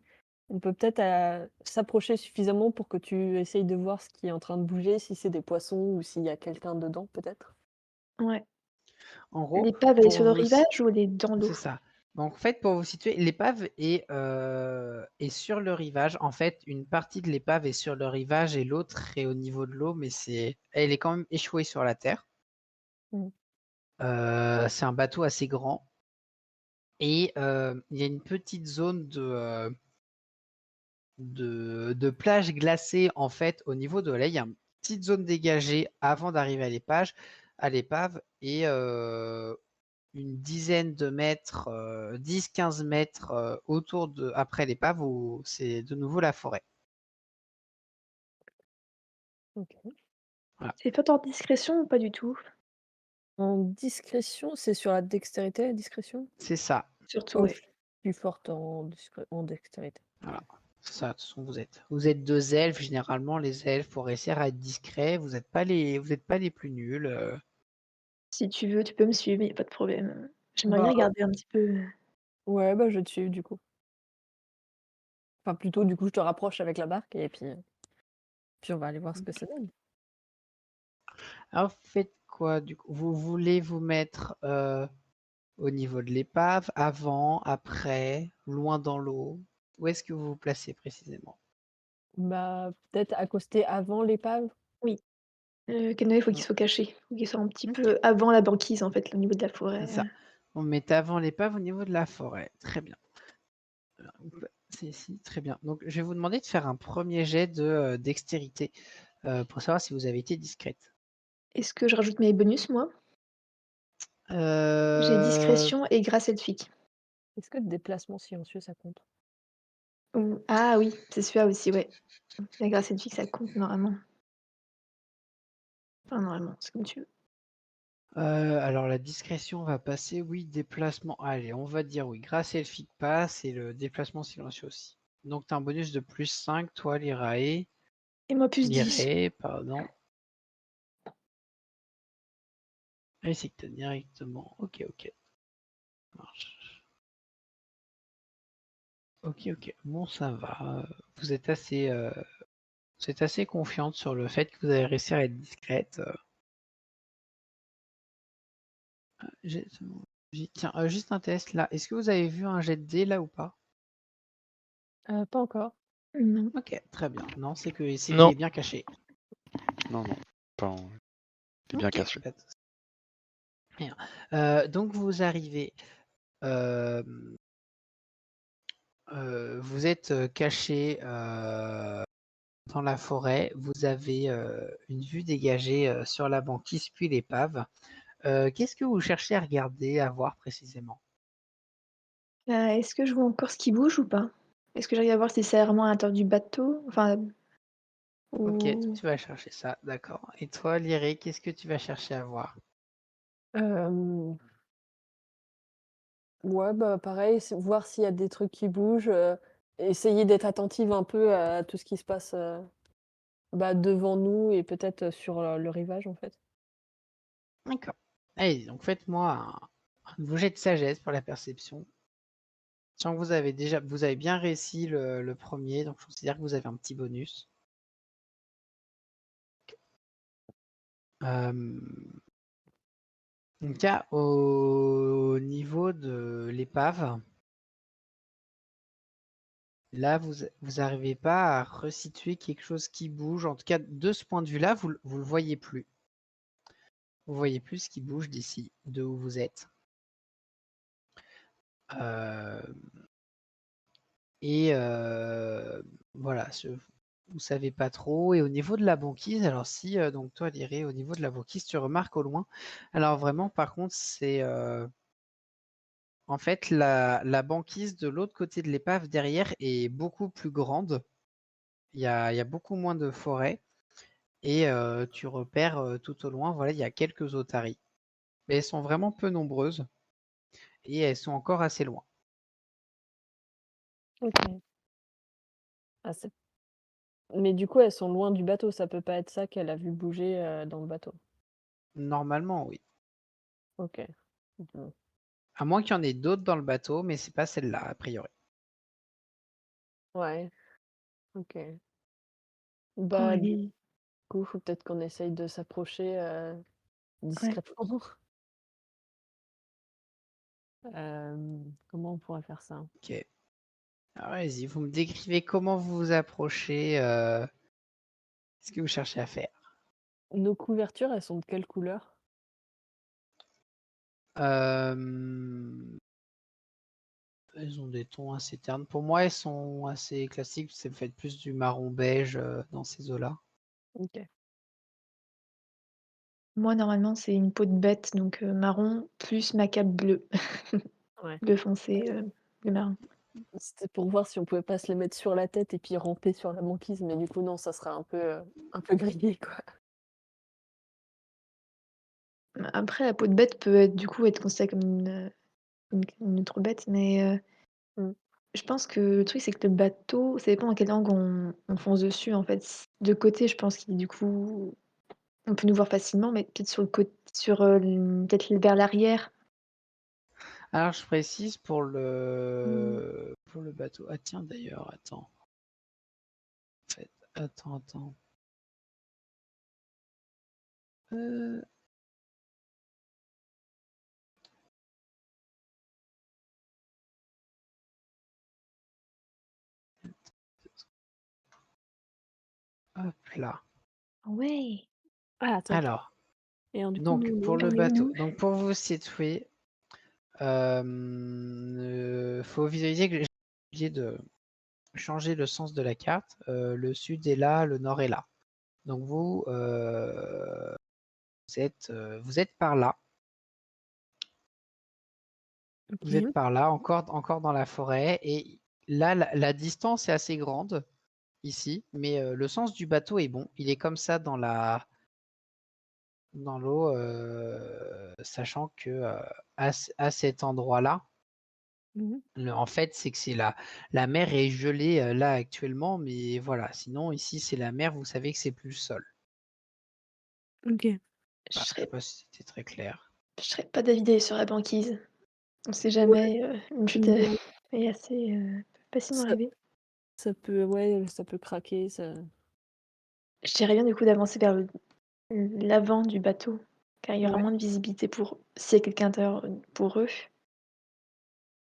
on peut peut-être, s'approcher suffisamment pour que tu essayes de voir ce qui est en train de bouger, si c'est des poissons ou s'il y a quelqu'un dedans, peut-être?» Ouais. En gros, L'épave, elle est pour sur le vous, rivage ou elle est dans l'eau? c'est ça. Donc, en fait, pour vous situer, l'épave est sur le rivage. En fait, une partie de l'épave est sur le rivage et l'autre est au niveau de l'eau, mais elle est quand même échouée sur la terre. Mmh. C'est un bateau assez grand. Et il y a une petite zone de plage glacée, en fait, au niveau de l'eau. Il y a une petite zone dégagée avant d'arriver à l'épave, et une dizaine de mètres, 10-15 mètres après l'épave, où c'est de nouveau la forêt. OK. Voilà, C'est fait en discrétion ou pas du tout? En discrétion, c'est sur la dextérité, la discrétion? c'est ça. Surtout, Oh, je ouais. suis forte en dextérité. Voilà. Ça, de toute façon, vous êtes deux elfes. Généralement, les elfes, pour réussir à être discrets, vous êtes pas les plus nuls. Si tu veux, tu peux me suivre, y a pas de problème. J'aimerais bien Bah, regarder un petit peu. ouais, bah, je vais te suivre du coup. Enfin, plutôt, du coup, je te rapproche avec la barque et puis on va aller voir ce que ça donne. Alors, vous faites quoi du coup? Vous voulez vous mettre au niveau de l'épave, avant, après, loin dans l'eau? Où est-ce que vous vous placez précisément? Bah, peut-être accoster avant l'épave? Oui, le canoë, faut qu'il Mm. soit caché. Faut qu'il soit un petit Ok, peu avant la banquise, en fait, au niveau de la c'est forêt. ça. Vous mettez avant l'épave au niveau de la forêt. Très bien. C'est ici, très bien. Donc, je vais vous demander de faire un premier jet de dextérité pour savoir si vous avez été discrète. Est-ce que je rajoute mes bonus, moi? J'ai Euh, discrétion et grâce elfique. Est-ce que déplacement silencieux, ça compte? Ah oui, c'est celui-là aussi, ouais. La grâce elfique, ça compte normalement. Enfin, normalement, c'est comme tu veux. alors, la discrétion va passer, oui. Déplacement, allez, on va dire oui. Grâce elfique passe et le déplacement silencieux aussi. Donc, tu as un bonus de plus 5, toi, Lyrae. Et moi, plus 10. Lyrae, pardon. Et c'est que t'as directement. Ok, ok. Ça marche. Ok, ok. Bon, ça va. Vous êtes assez confiante sur le fait que vous allez réussir à être discrète. J'ai- Tiens, juste un test là. Est-ce que vous avez vu un jet de dés là ou pas? Pas encore. Non. Ok, très bien. Non, c'est qu'il Non. est bien caché. Non, non. Pas en- T'es bien Ok, caché. pas de souci. Bien. Donc vous arrivez. euh, vous êtes caché dans la forêt. Vous avez une vue dégagée sur la banquise puis l'épave. Qu'est-ce que vous cherchez à regarder, à voir précisément? Est-ce que je vois encore ce qui bouge ou pas? Est-ce que j'arrive à voir si c'est vraiment à l'intérieur du bateau? Enfin, Ok, toi ou tu vas chercher ça, d'accord. Et toi, Lyric, qu'est-ce que tu vas chercher à voir? Hem, ouais, bah, pareil, c'est voir s'il y a des trucs qui bougent, essayer d'être attentive un peu à tout ce qui se passe, bah, devant nous et peut-être, sur, le rivage, en fait. D'accord. Allez, donc faites-moi un jet de sagesse pour la perception. Sachant que vous avez bien réussi le premier, donc je considère que vous avez un petit bonus. Euh, donc là, au niveau de l'épave, là, vous arrivez pas à resituer quelque chose qui bouge. En tout cas, de ce point de vue-là, vous le voyez plus. Vous voyez plus ce qui bouge d'ici, de où vous êtes. Euh, et voilà, vous savez pas trop. Et au niveau de la banquise, alors si, donc toi, Liré, au niveau de la banquise, tu remarques au loin. Alors vraiment, par contre, c'est en fait la banquise de l'autre côté de l'épave derrière est beaucoup plus grande. Il y a beaucoup moins de forêt. Et tu repères tout au loin, voilà, il y a quelques otaries. Mais elles sont vraiment peu nombreuses et elles sont encore assez loin. Ok. Ah, mais du coup, elles sont loin du bateau. Ça peut pas être ça qu'elle a vu bouger dans le bateau. Normalement, oui. Ok. Mhm. À moins qu'il y en ait d'autres dans le bateau, mais c'est pas celle-là, a priori. Ouais. Ok. Oh, Bah, du les... coup, faut peut-être qu'on essaye de s'approcher Ouais. discrètement. Comment on pourrait faire ça? Ok. Alors, allez-y, vous me décrivez comment vous vous approchez, ce que vous cherchez à faire. Nos couvertures, elles sont de quelle couleur? Elles ont des tons assez ternes. Pour moi, elles sont assez classiques. C'est fait plus du marron beige dans ces eaux-là. Ok. Moi, normalement, c'est une peau de bête, donc marron plus ma cape bleue. Ouais. Bleu foncé, bleu marron. C'était pour voir si on pouvait pas se les mettre sur la tête et puis ramper sur la banquise, mais du coup, non, ça serait un peu grillé, quoi. Après, la peau de bête peut être, du coup, être considérée comme une autre bête, mais Mm. je pense que le truc, c'est que le bateau, ça dépend dans quelle angle on fonce dessus, en fait. De côté, je pense qu'il du coup, on peut nous voir facilement, mais peut-être sur le côté, peut-être vers l'arrière. Alors, je précise pour Mm. le bateau. Ah tiens, d'ailleurs, attends. En fait, attends. Euh, Hop là. Ouais. Ah, attends. Alors, Et alors, du coup, donc nous, pour on le est où, bateau, nous? donc pour vous situer, faut visualiser que j'ai oublié de changer le sens de la carte. Le sud est là, le nord est là. Donc vous êtes par là. Vous êtes Ok. par là, encore dans la forêt. Et là, la distance est assez grande ici, mais le sens du bateau est bon. Il est comme ça dans l'eau, sachant que à cet endroit-là, Mhm. en fait, c'est que la mer est gelée là actuellement, mais voilà. Sinon, ici, c'est la mer. Vous savez que c'est plus le sol. Ok. Je Voilà, je sais serais, pas si c'était très clair. je serais pas d'avis d'aller sur la banquise. On sait Ouais, jamais, une chute non, est assez facilement ça, arriver. ouais, ça peut craquer, ça. Je dirais bien du coup d'avancer vers l'avant du bateau, car il y aura Ouais. moins de visibilité pour s'il y a quelqu'un à l'intérieur, pour eux.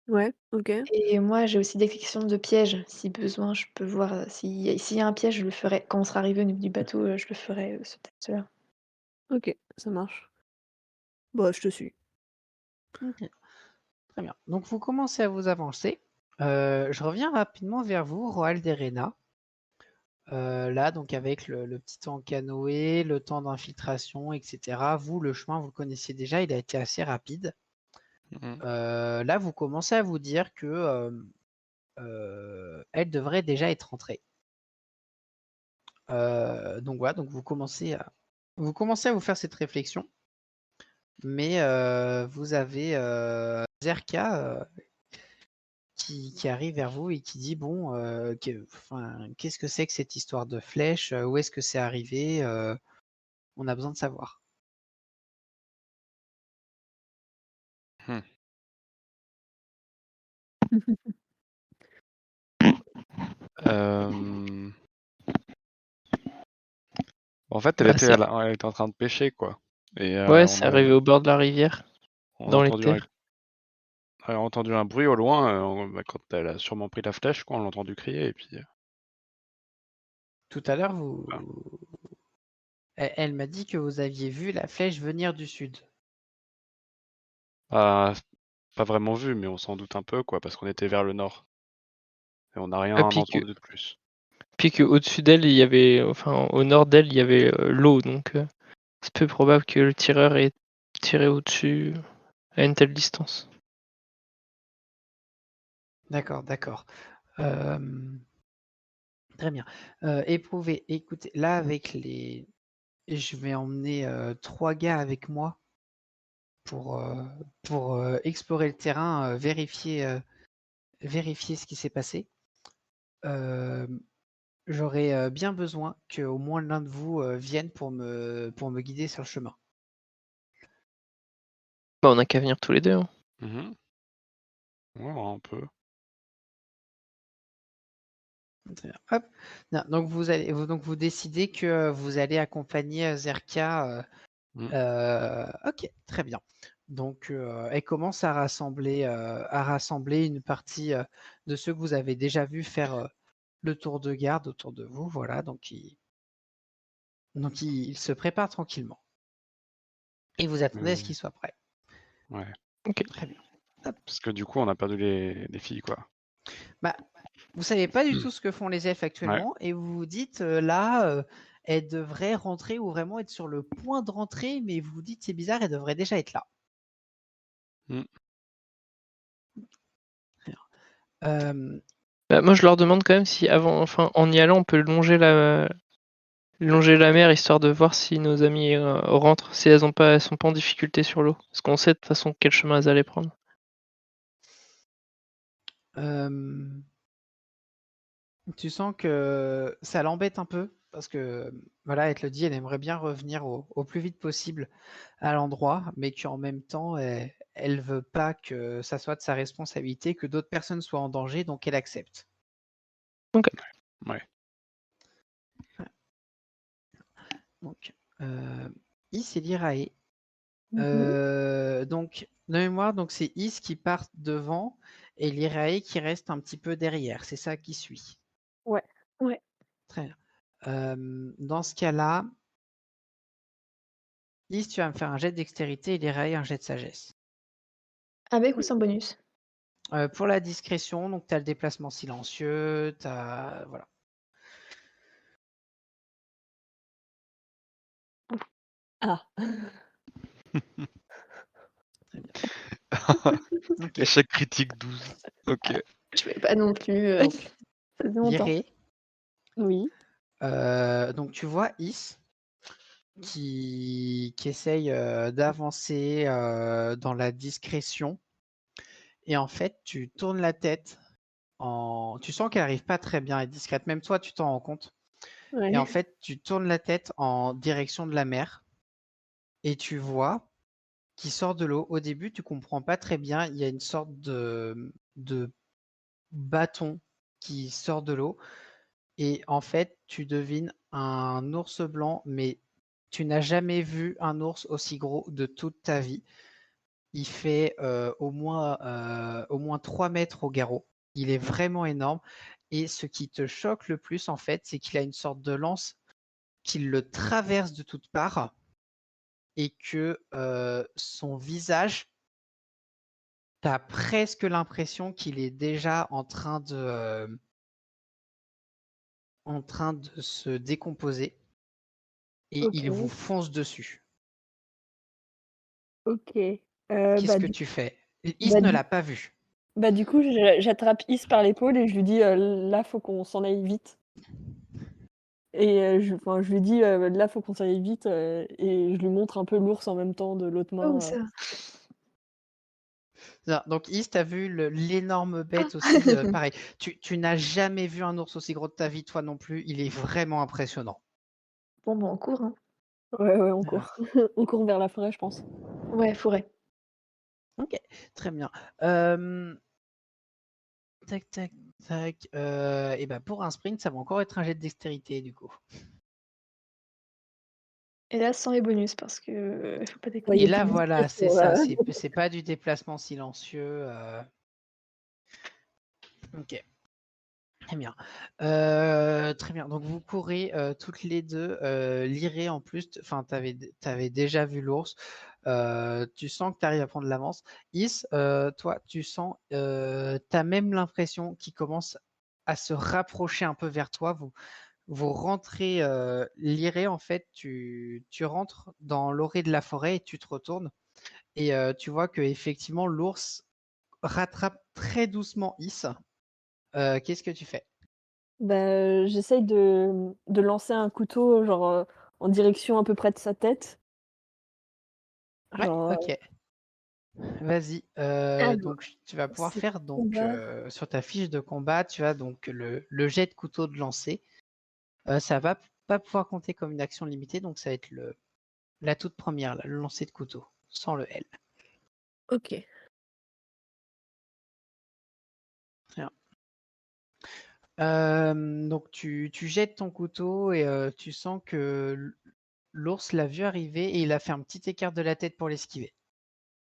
Ouais, ok. Et moi, j'ai aussi des questions de pièges. Si besoin, je peux voir, s'il y a un piège, je le ferai. Quand on sera arrivé au niveau du bateau, je le ferai, cela. Ok, ça marche. Bah, je te suis. Ok, très bien. Donc, vous commencez à vous avancer. Je reviens rapidement vers vous, Roald et Rena. Là, donc avec le petit temps en canoë, le temps d'infiltration, etc. Vous, le chemin, vous le connaissiez déjà, il a été assez rapide. Mhm. Là, vous commencez à vous dire que elle devrait déjà être rentrée. Donc voilà, donc vous commencez à vous faire cette réflexion, mais vous avez Zerka qui arrive vers vous et qui dit bon, qu'est-ce que c'est que cette histoire de flèche? Où est-ce que c'est arrivé? On a besoin de savoir. Hmm. Euh, En fait, Bah, c'est elle était en train de pêcher, quoi. Et ouais, c'est arrivé au bord de la rivière, on a dans les entendu terres. entendu un bruit au loin, quand elle a sûrement pris la flèche, quoi, on l'a entendu crier, et puis Tout à l'heure, voilà. elle m'a dit que vous aviez vu la flèche venir du sud. Bah, pas vraiment vu, mais on s'en doute un peu, quoi, parce qu'on était vers le nord. Et on n'a rien Ah, puis entendu de plus. qu'au-dessus d'elle, il y avait, enfin, au nord d'elle, il y avait l'eau, donc c'est peu probable que le tireur ait tiré au-dessus à une telle distance. D'accord, d'accord. Très bien. Éprouvez, écoutez, là avec les... Je vais emmener 3 gars avec moi pour, explorer le terrain, vérifier ce qui s'est passé. J'aurais bien besoin qu'au moins l'un de vous vienne pour me guider sur le chemin. Bah, on n'a qu'à venir tous les deux. Hein. Mhm. Ouais, un peu. Très bien. Hop. Non, donc vous décidez que vous allez accompagner Zerka. Mm. Ok, très bien. Donc elle commence à rassembler une partie de ceux que vous avez déjà vu faire le tour de garde autour de vous. Voilà, donc il se prépare tranquillement. Et vous attendez à ce Mais- qu'il soit prêt. Ouais. Ok. Très bien. Parce que du coup, on a perdu les filles, quoi. Bah, vous savez pas du tout ce que font les elfes Ouais. actuellement et vous vous dites là, elles devraient rentrer ou vraiment être sur le point de rentrer, mais vous vous dites c'est bizarre, elles devraient déjà être là. Mm. Euh, Bah, moi, je leur demande quand même si, avant, enfin, en y allant, on peut longer la mer histoire de voir si nos amis rentrent, si elles sont pas en difficulté sur l'eau. Parce qu'on sait de toute façon quel chemin elles allaient prendre. euh, Tu sens que ça l'embête un peu parce que voilà, elle te le dit, elle aimerait bien revenir au plus vite possible à l'endroit, mais qu'en même temps, elle veut pas que ça soit de sa responsabilité, que d'autres personnes soient en danger, donc elle accepte. Ouais. Donc, Is et Lyrae. Mhm. Donc, de mémoire, donc c'est Is qui part devant et Lyrae qui reste un petit peu derrière. C'est ça qui suit. Ouais. Ouais. Très bien. Dans ce cas-là, Is, tu vas me faire un jet de dextérité et Lyrae un jet de sagesse. Avec ou sans bonus? Pour la discrétion, donc tu as le déplacement silencieux, tu as... Voilà. Ah. Très bien. Ok. Échec critique 12. Ok. Je vais pas non plus. Donc, Ça faisait longtemps. Lyrée, Oui. donc tu vois Is qui essaye d'avancer dans la discrétion. Et en fait, tu tournes la tête tu sens qu'elle n'arrive pas très bien à être discrète. Même toi, tu t'en rends compte. Et en Ouais. fait, tu tournes la tête en direction de la mer et tu vois qui sort de l'eau. Au début, tu comprends pas très bien. Il y a une sorte de bâton qui sort de l'eau. Et en fait, tu devines un ours blanc, mais tu n'as jamais vu un ours aussi gros de toute ta vie. Il fait au moins 3 mètres au garrot. Il est vraiment énorme. Et ce qui te choque le plus, en fait, c'est qu'il a une sorte de lance qui le traverse de toutes parts et que son visage, tu as presque l'impression qu'il est déjà en train de se décomposer et Ok. il vous fonce dessus. Ok. Qu'est-ce Bah, que du, tu fais? Is bah, ne du, l'a pas vu. bah, du coup, j'attrape Is par l'épaule et je lui dis là, faut qu'on s'en aille vite. Et je lui dis là, faut qu'on s'en aille vite. Et je lui montre un peu l'ours en même temps de l'autre Oh, main. ça. Non, donc Is, tu as vu l'énorme bête Ah. aussi. Pareil, tu n'as jamais vu un ours aussi gros de ta vie, toi non plus. Il est vraiment impressionnant. Bon, bah, on court, hein. Ouais, ouais, on Voilà. court. On court vers la forêt, je pense. Ouais, forêt. Ok, très bien. Tac, tac, tac. Et ben pour un sprint, ça va encore être un jet de dextérité du coup. Et là, sans les bonus, parce que faut pas Ouais, déconner. y Et a plus là, de voilà, c'est discrétion, ça. C'est pas du déplacement silencieux. Ok, très bien. Très bien. Donc vous courez toutes les deux. Lirez en plus. Enfin, t'avais déjà vu l'ours. Tu sens que tu arrives à prendre l'avance. Is, toi, tu sens, tu as même l'impression qu'il commence à se rapprocher un peu vers toi. Vous rentrez, Liré, en fait, tu rentres dans l'orée de la forêt et tu te retournes. Et tu vois que effectivement l'ours rattrape très doucement Is. Qu'est-ce que tu fais? Bah, j'essaye de lancer un couteau, genre, en direction à peu près de sa tête. Ouais, Genre, ok. Vas-y. alors, Donc tu vas pouvoir c'est faire donc combat. sur ta fiche de combat, tu as donc le jet de couteau de lancer. Ça va pas pouvoir compter comme une action limitée, donc ça va être la toute première, là, le lancer de couteau, sans le L. OK. Très donc tu jettes ton couteau et tu sens que l'ours l'a vu arriver et il a fait un petit écart de la tête pour l'esquiver.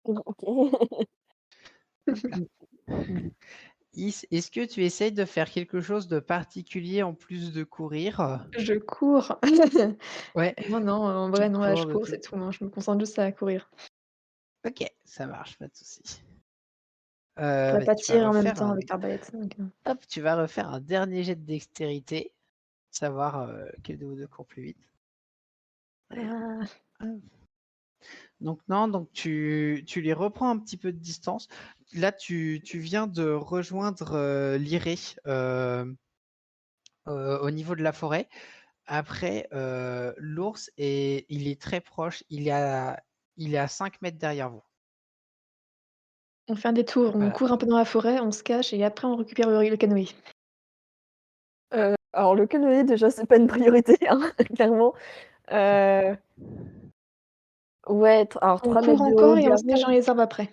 OK. Du Est-ce que tu essayes de faire quelque chose de particulier en plus de courir? Je cours. Ouais, Non, non, en tu vrai, non, là, je cours de cours, tout. c'est tout, hein. Je me concentre juste à courir. Ok, ça marche, pas de souci. Je pourrais Vas-y, pas tu vas tirer en même refaire temps un, avec l'arbalète, donc hop, tu vas refaire un dernier jet de dextérité, savoir quel de vous deux court plus vite. ah, Hop. Donc non, donc tu les reprends un petit peu de distance. Là, tu viens de rejoindre l'Iré au niveau de la forêt. Après, l'ours, il est très proche. Il est à 5 mètres derrière vous. on fait un détour, on Voilà. court un peu dans la forêt, on se cache et après on récupère le canoë. alors le canoë déjà c'est pas une priorité, hein, clairement. Heu, ouais, alors On 3 court mètres de haut encore et on se cache dans garrot. les arbres après.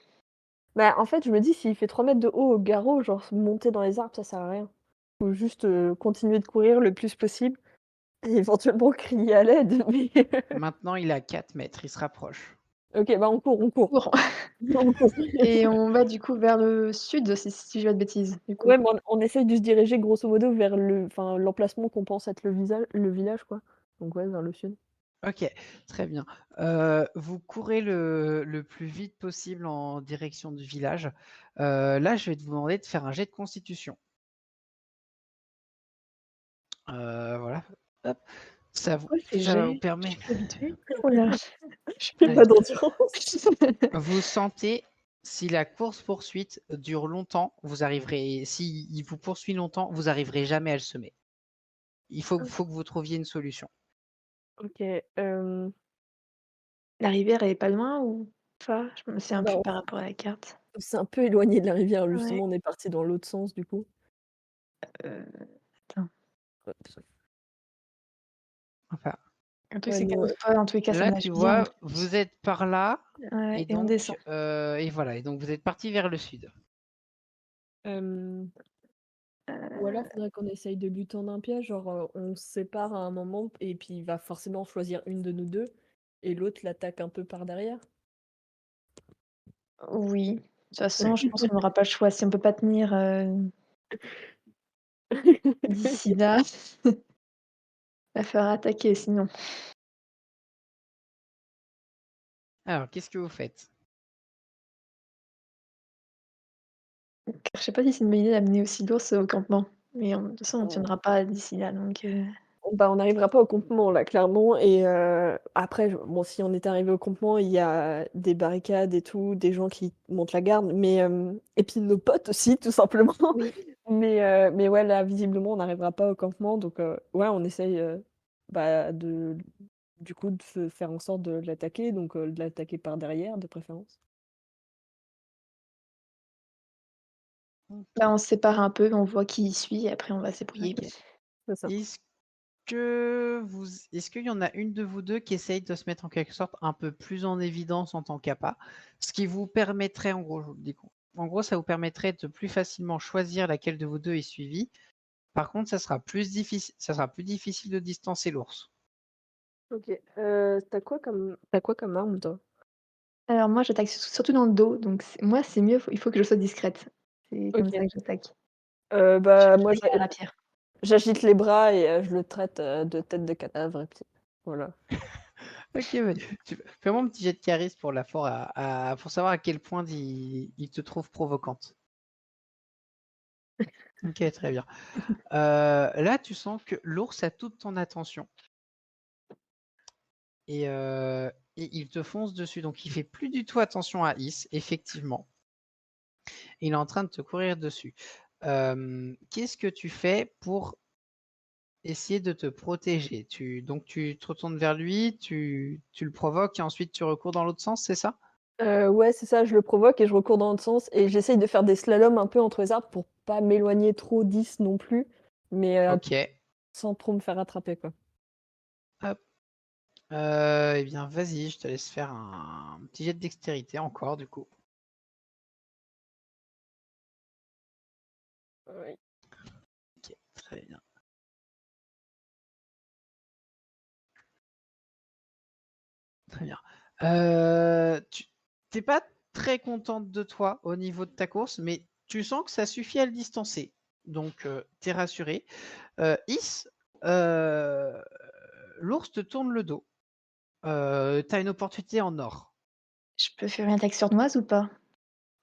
Bah, en fait, je me dis s'il fait 3 mètres de haut au garrot, genre monter dans les arbres, ça sert à rien. Faut juste, continuer de courir le plus possible et éventuellement crier à l'aide, mais Maintenant, il est à 4 mètres. Il se rapproche. OK, bah, on court, on On court. court On court. et on va du coup vers le sud si je dis pas de bêtises, du coup. Ouais, mais on essaye de se diriger grosso modo vers l'emplacement qu'on pense être le village, quoi. Donc ouais, vers le sud. Ok, très bien. Vous courez le plus vite possible en direction du village. Là, je vais vous demander de faire un jet de constitution. Voilà. Hop. Quoi ces Ça va vous jets? Je permettre. suis plus habituée. Oh là, je suis J'ai Allez. pas d'endurance. Vous sentez, si la course-poursuite dure longtemps, vous arriverez. Si il vous poursuit longtemps, vous arriverez jamais à le semer. Faut que vous trouviez une solution. OK, La rivière, elle est pas loin ou pas? Je me souviens plus bah, par rapport à la carte. c'est un peu éloigné de la rivière, Ouais, justement, on est parti dans l'autre sens, du coup. heu, attends. Enfin, Le truc, Ouais, c'est nous, qu'à pas dans tous les cas, ça là, nage tu bien en vois, plus. vous êtes par là, Ouais et et on descend. donc, et voilà, et donc vous êtes parti vers le sud. hem, ou alors Heu, faudrait qu'on essaye de lui tendre un piège, genre, on se sépare à un moment et puis il va forcément choisir une de nous 2 et l'autre l'attaque un peu par derrière. oui. De toute façon, je pense qu'on n'aura pas le choix. Si on peut pas tenir, d'ici là, va falloir attaquer sinon. Alors, qu'est-ce que vous faites? Je sais pas si c'est une bonne idée d'amener aussi l'ours au campement, mais de toute façon, on tiendra pas d'ici là, donc Bah, on n'arrivera pas au campement là, clairement et après bon, si on est arrivé au campement, il y a des barricades et tout, des gens qui montent la garde, mais et puis nos potes aussi tout simplement. oui. Mais ouais, là, visiblement, on n'arrivera pas au campement donc ouais, on essaye, bah, du coup, de faire en sorte de l'attaquer donc de l'attaquer par derrière de préférence. Bah, on se sépare un peu, on voit qui suit et après on va se débrouiller. OK. C'est ça. Est-ce est-ce qu'il y en a une de vous 2 qui essaye de se mettre en quelque sorte un peu plus en évidence en tant qu'appât? Ce qui vous permettrait, en gros, je vous le dis, en gros, ça vous permettrait de plus facilement choisir laquelle de vous 2 est suivie. Par contre, ça sera plus difficile de distancer l'ours. OK, tu quoi comme arme toi? Alors moi, j'attaque surtout dans le dos, donc moi, c'est mieux, il faut que je sois discrète. C'est comme ça OK, que j'attaque. bah, moi J'attaque à la pierre. j'agite les bras et je le traite, de tête de cadavre et puis voilà. Ok, fais-moi un petit jet de charisme pour la for pour savoir à quel point il te trouve provocante. Ok, très bien. Là, tu sens que l'ours a toute ton attention et il te fonce dessus. Donc, il fait plus du tout attention à Is, effectivement. Il est en train de te courir dessus. Qu'est-ce que tu fais pour essayer de te protéger? Donc, tu te retournes vers lui, tu le provoques et ensuite tu recours dans l'autre sens, c'est ça? Ouais, c'est ça, je le provoque et je recours dans l'autre sens et j'essaye de faire des slaloms un peu entre les arbres pour pas m'éloigner trop d'10 non plus, mais Ok. sans trop me faire attraper, quoi. Hop. Eh bien, vas-y, je te laisse faire un petit jet de dextérité encore, du coup. Ouais. Ok, très bien. Très bien. Tu n'es pas très contente de toi au niveau de ta course, mais tu sens que ça suffit à le distancer. Donc, tu es rassuré. Is, l'ours te tourne le dos. Tu as une opportunité en or. Je peux faire une attaque sournoise ou pas?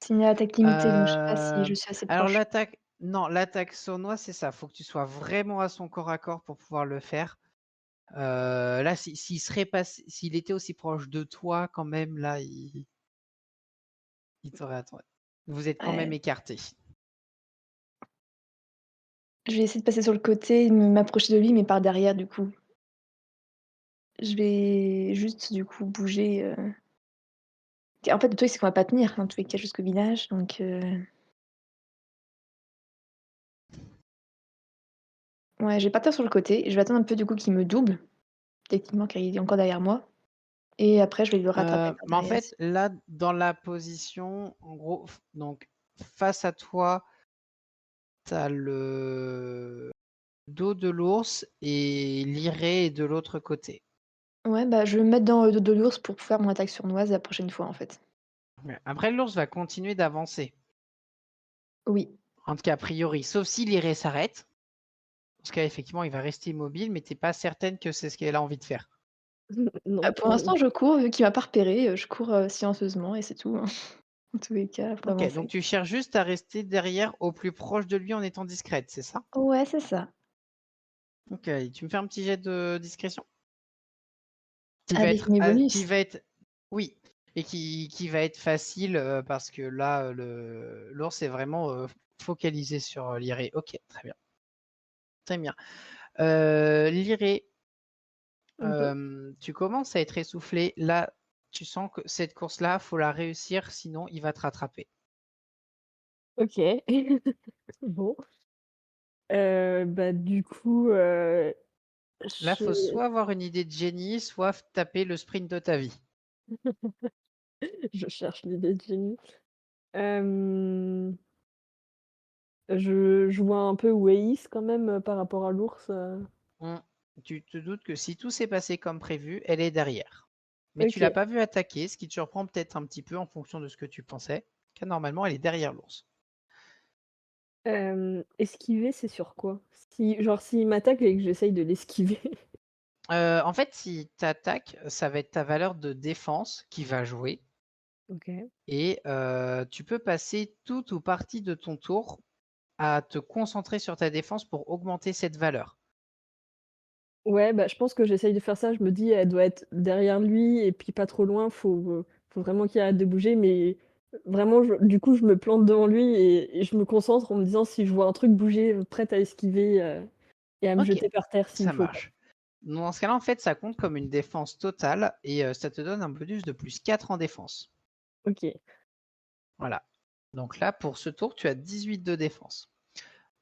C'est une attaque limitée, donc je sais pas si Euh, je suis assez alors, proche. l'attaque sournoise, c'est ça. Faut que tu sois vraiment à son corps à corps pour pouvoir le faire. Là, s'il était aussi proche de toi, quand même, là, il t'aurait attendu. Vous êtes quand même Ouais. écartés. Je vais essayer de passer sur le côté, m'approcher de lui, mais par derrière, du coup. Je vais juste, du coup, bouger. En fait, le truc, c'est qu'on va pas tenir, dans tous les cas, jusqu'au village. Donc, ouais, je vais partir sur le côté. Je vais attendre un peu, du coup, qu'il me double, techniquement, car il est encore derrière moi. Et après, je vais le rattraper par Mais en derrière. fait, là, dans la position, en gros, donc face à toi, tu as le dos de l'ours et l'iré est de l'autre côté. Ouais, bah, je vais me mettre dans le dos de l'ours pour faire mon attaque sournoise la prochaine fois, en fait. Après, l'ours va continuer d'avancer. Oui. En tout cas, a priori, sauf si l'iré s'arrête. Parce qu'effectivement, il va rester immobile, mais tu n'es pas certaine que c'est ce qu'elle a envie de faire. Non, Pour l'instant, je cours, vu qu'il m'a pas repérée, je cours, silencieusement et c'est tout, hein. En tous les cas, faut Ok, donc avancer. tu cherches juste à rester derrière, au plus proche de lui en étant discrète, c'est ça? Ouais, c'est ça. Ok, tu me fais un petit jet de discrétion? Qui va Avec être, mes qui bonus. va être, oui, et qui va être facile parce que là, l'ours est vraiment focalisé sur l'iré. Ok, très bien. Très bien. L'iré, tu commences à être essoufflé. Là, tu sens que cette course-là, faut la réussir, sinon il va te rattraper. OK. Bon, bah, du coup, Là, faut je soit avoir une idée de génie, soit taper le sprint de ta vie. je cherche l'idée de génie. Hem, je vois un peu où est Is quand même, par rapport à l'ours, Hmm. Tu te doutes que si tout s'est passé comme prévu, elle est derrière. Mais tu l'as OK. pas vue attaquer, ce qui te surprend peut-être un petit peu en fonction de ce que tu pensais, car normalement elle est derrière l'ours. Esquiver, c'est sur quoi? Si genre s'il m'attaque et que j'essaye de l'esquiver? En fait, si tu attaques, ça va être ta valeur de défense qui va jouer. OK. Et tu peux passer toute ou partie de ton tour à te concentrer sur ta défense pour augmenter cette valeur. Ouais, bah, je pense que j'essaye de faire ça. Je me dis: «Elle doit être derrière lui et puis pas trop loin, faut vraiment qu'il arrête de bouger», mais vraiment je du coup, je me plante devant lui et je me concentre en me disant: «Si je vois un truc bouger, prête à esquiver, et à me Ok, jeter par terre s'il ça faut», quoi. marche. Dans ce cas-là, en fait, ça compte comme une défense totale et ça te donne un bonus de plus 4 en défense. OK. Voilà. Donc là, pour ce tour, tu as 18 de défense.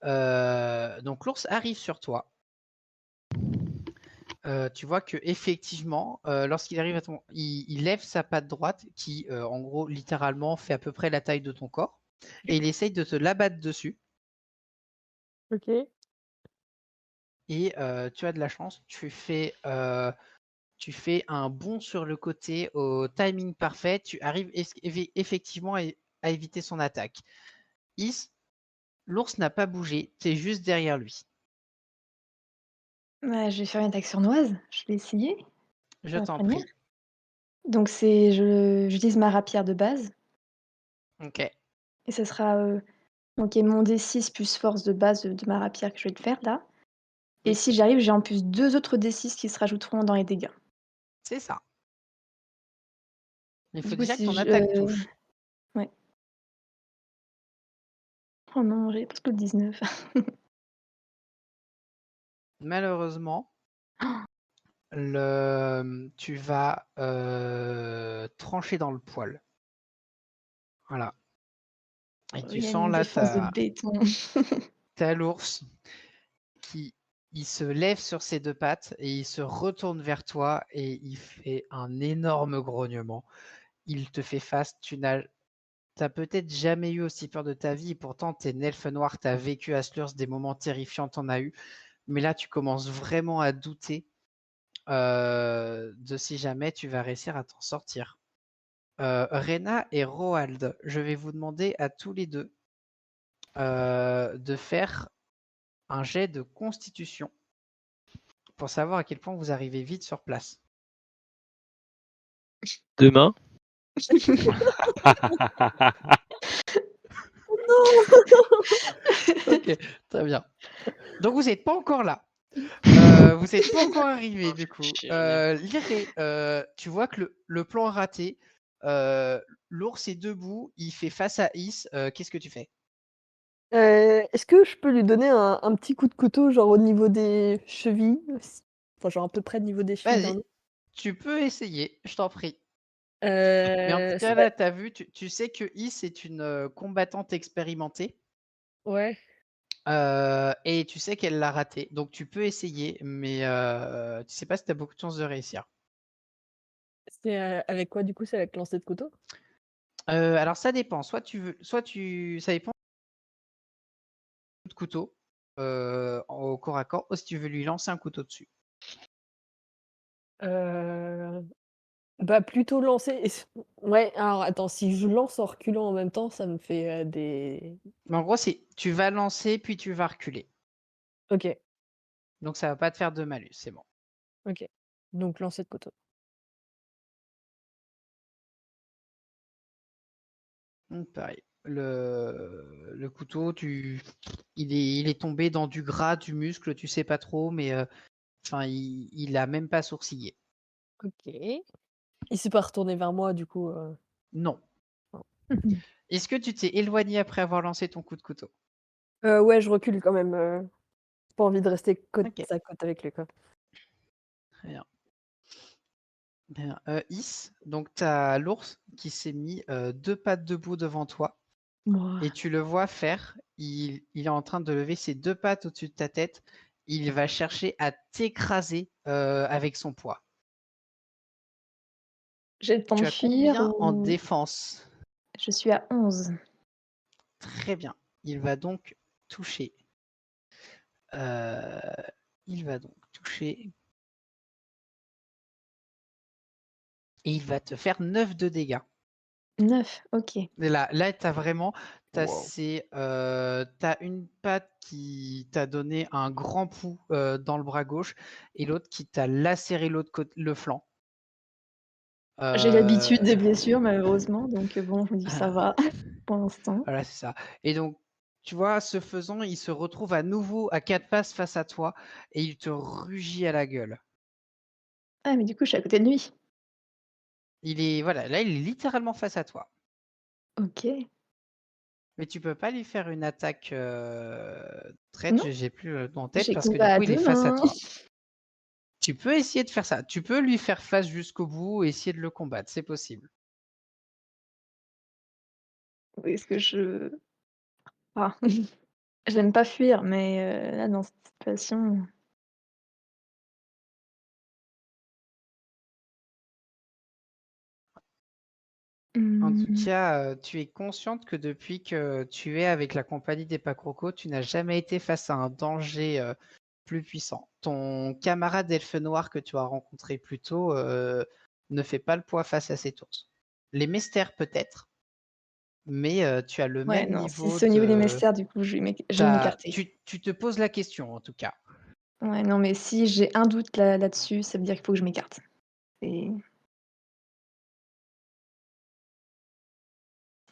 Donc l'ours arrive sur toi. Tu vois que effectivement, lorsqu'il arrive à ton, il lève sa patte droite qui, en gros, littéralement, fait à peu près la taille de ton corps, et il essaye de te l'abattre dessus. OK. Et tu as de la chance, tu fais un bond sur le côté au timing parfait. Tu arrives effectivement à éviter son attaque. L'ours n'a pas bougé, tu es juste derrière lui. Bah, je vais faire une attaque sournoise. Je vais essayer. Je la t'en première. prie. Donc j'utilise ma rapière de base Ok. et ça sera donc mon D6 plus force de base de ma rapière que je vais le faire là. Et Oui, si j'arrive, j'ai en plus 2 autres D6 qui se rajouteront dans les dégâts. c'est ça. Il faut Du coup, déjà que si ton je attaque touche. ouais. Oh non, j'ai presque le 19. Malheureusement, tu vas trancher dans le poil. Voilà. Et tu Il y a sens une là, défense de béton. t'as l'ours qui il se lève sur ses deux pattes et il se retourne vers toi et il fait un énorme grognement. Il te fait face. T'as peut-être jamais eu aussi peur de ta vie. Et pourtant, t'es une elfe noire. T'as vécu à Slurs des moments terrifiants. T'en as eu. Mais là, tu commences vraiment à douter de si jamais tu vas réussir à t'en sortir. Rena et Roald, je vais vous demander à tous les deux de faire un jet de constitution pour savoir à quel point vous arrivez vite sur place. Demain. Ok, très bien. Donc vous n'êtes pas encore là. Vous n'êtes pas encore arrivé du coup. Liré, tu vois que le plan est raté. L'ours est debout, il fait face à Is. Qu'est-ce que tu fais? Est-ce que je peux lui donner un petit coup de couteau, genre au niveau des chevilles? Enfin, genre à peu près au niveau des chevilles d'un Vas-y, autre. tu peux essayer, je t'en prie. Mais en tout cas, C'est là, tu as vu, tu sais que Is est une combattante expérimentée. Ouais. Et tu sais qu'elle l'a raté. Donc tu peux essayer, mais tu sais pas si tu as beaucoup de chances de réussir. C'est, avec quoi du coup? C'est avec lancer de couteau? Alors ça dépend. Ça dépend du couteau au corps à corps, ou si tu veux lui lancer un couteau dessus. Bah, plutôt lancer ouais, alors attends, si je lance en reculant en même temps, ça me fait, des Mais en gros, c'est tu vas lancer puis tu vas reculer. OK, Donc ça va pas te faire de malus, c'est bon. OK. Donc lancer de couteau. Donc pareil. Le couteau, il est tombé dans du gras, du muscle, tu sais pas trop, mais enfin, il a même pas sourcillé. OK. Il s'est pas retourné vers moi du coup, Non. non. Est-ce que tu t'es éloigné après avoir lancé ton coup de couteau? Ouais, je recule quand même, j'ai pas envie de rester côte Ok, à côte avec lui, quoi. très bien. Bien. Is, donc tu as l'ours qui s'est mis deux pattes debout devant toi Mouah. et tu le vois faire. Il est en train de lever ses deux pattes au-dessus de ta tête. Il va chercher à t'écraser avec son poids. J'ai le temps Tu de as fuir combien en ou défense? je suis à 11. Très bien. Il va donc toucher. Euh, il va donc toucher. Et il va te faire 9 de dégâts. 9, OK. Et là tu as vraiment. Wow. T'as une patte qui t'a donné un grand pouls dans le bras gauche et l'autre qui t'a lacéré l'autre côté, le flanc. J'ai l'habitude des Euh, blessures malheureusement, donc bon, je me dis: «Ça va pour l'instant». Voilà, c'est ça. Et donc, tu vois, ce faisant, il se retrouve à nouveau à 4 passes face à toi et il te rugit à la gueule. Ah mais du coup, je suis à côté de lui? Voilà, là, il est littéralement face à toi. OK. Mais tu peux pas lui faire une attaque traite, Non, j'ai plus le nom en tête, j'ai parce que combat du à coup, il est 2 face à mains. toi. Tu peux essayer de faire ça. Tu peux lui faire face jusqu'au bout et essayer de le combattre, c'est possible. Est-ce que je ah, j'aime pas fuir, mais là, dans cette situation En tout mmh, cas, tu es consciente que depuis que tu es avec la compagnie des Pacrocos, tu n'as jamais été face à un danger plus puissant. Ton camarade elfe noir que tu as rencontré plus tôt ne fait pas le poids face à cet ours. Les mestères peut-être, mais tu as le ouais, même non, si niveau c'est au niveau des de... mystères, du coup, je vais m'écarter. Tu te poses la question en tout cas. Ouais, non, mais si j'ai un doute là-dessus, ça veut dire qu'il faut que je m'écarte. Et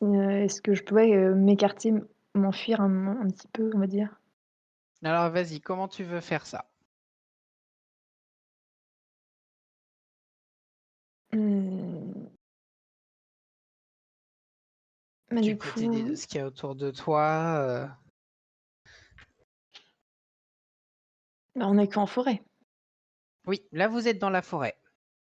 est-ce que je pourrais, m'écarter, m'enfuir un petit peu, on va dire? Alors vas-y, comment tu veux faire ça? Mmh. Bah, Tu du peux t'aider de coup, ce qu'il y a autour de toi. bah, on est qu'en forêt. Oui, là vous êtes dans la forêt.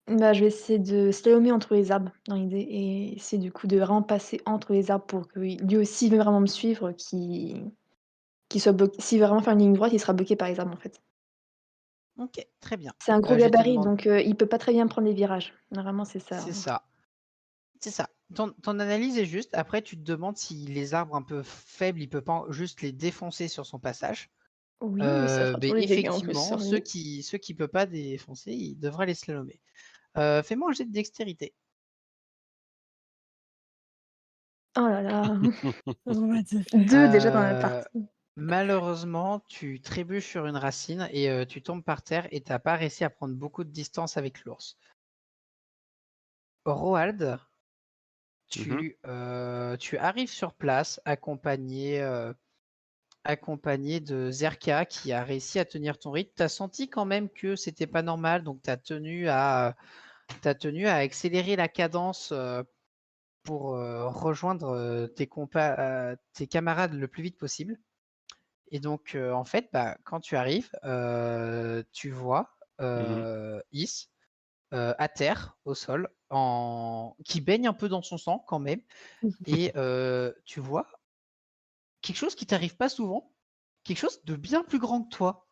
Bah, je vais essayer de slalomer entre les arbres dans l'idée et essayer du coup de vraiment passer entre les arbres pour que lui aussi veut vraiment me suivre, qu'il soit bloqué. S'il veut vraiment faire une ligne droite, il sera bloqué par les arbres, en fait. Ok, très bien. C'est un gros Je vais te gabarit, demander. donc il peut pas très bien prendre les virages. Normalement, c'est ça, C'est hein. ça. C'est ça. Ton analyse est juste. Après, tu te demandes si les arbres un peu faibles, il peut pas juste les défoncer sur son passage. Oui, ça fera Mais tous les dégâts en plus, effectivement, hein, ceux oui. qui peut pas défoncer, il devrait les slalomer. Fais-moi un jet de dextérité. Oh là là, What the 2 déjà dans la Euh, partie. Malheureusement, tu trébuches sur une racine et tu tombes par terre et t'as pas réussi à prendre beaucoup de distance avec l'ours. Roald, Mhm. tu arrives sur place accompagné de Zerka qui a réussi à tenir ton rythme. Tu as senti quand même que c'était pas normal, donc tu as tenu à accélérer la cadence pour rejoindre tes camarades le plus vite possible. Et donc, en fait, bah, quand tu arrives, tu vois Mhm. Is à terre, au sol, qui baigne un peu dans son sang quand même. Et tu vois quelque chose qui t'arrive pas souvent, quelque chose de bien plus grand que toi,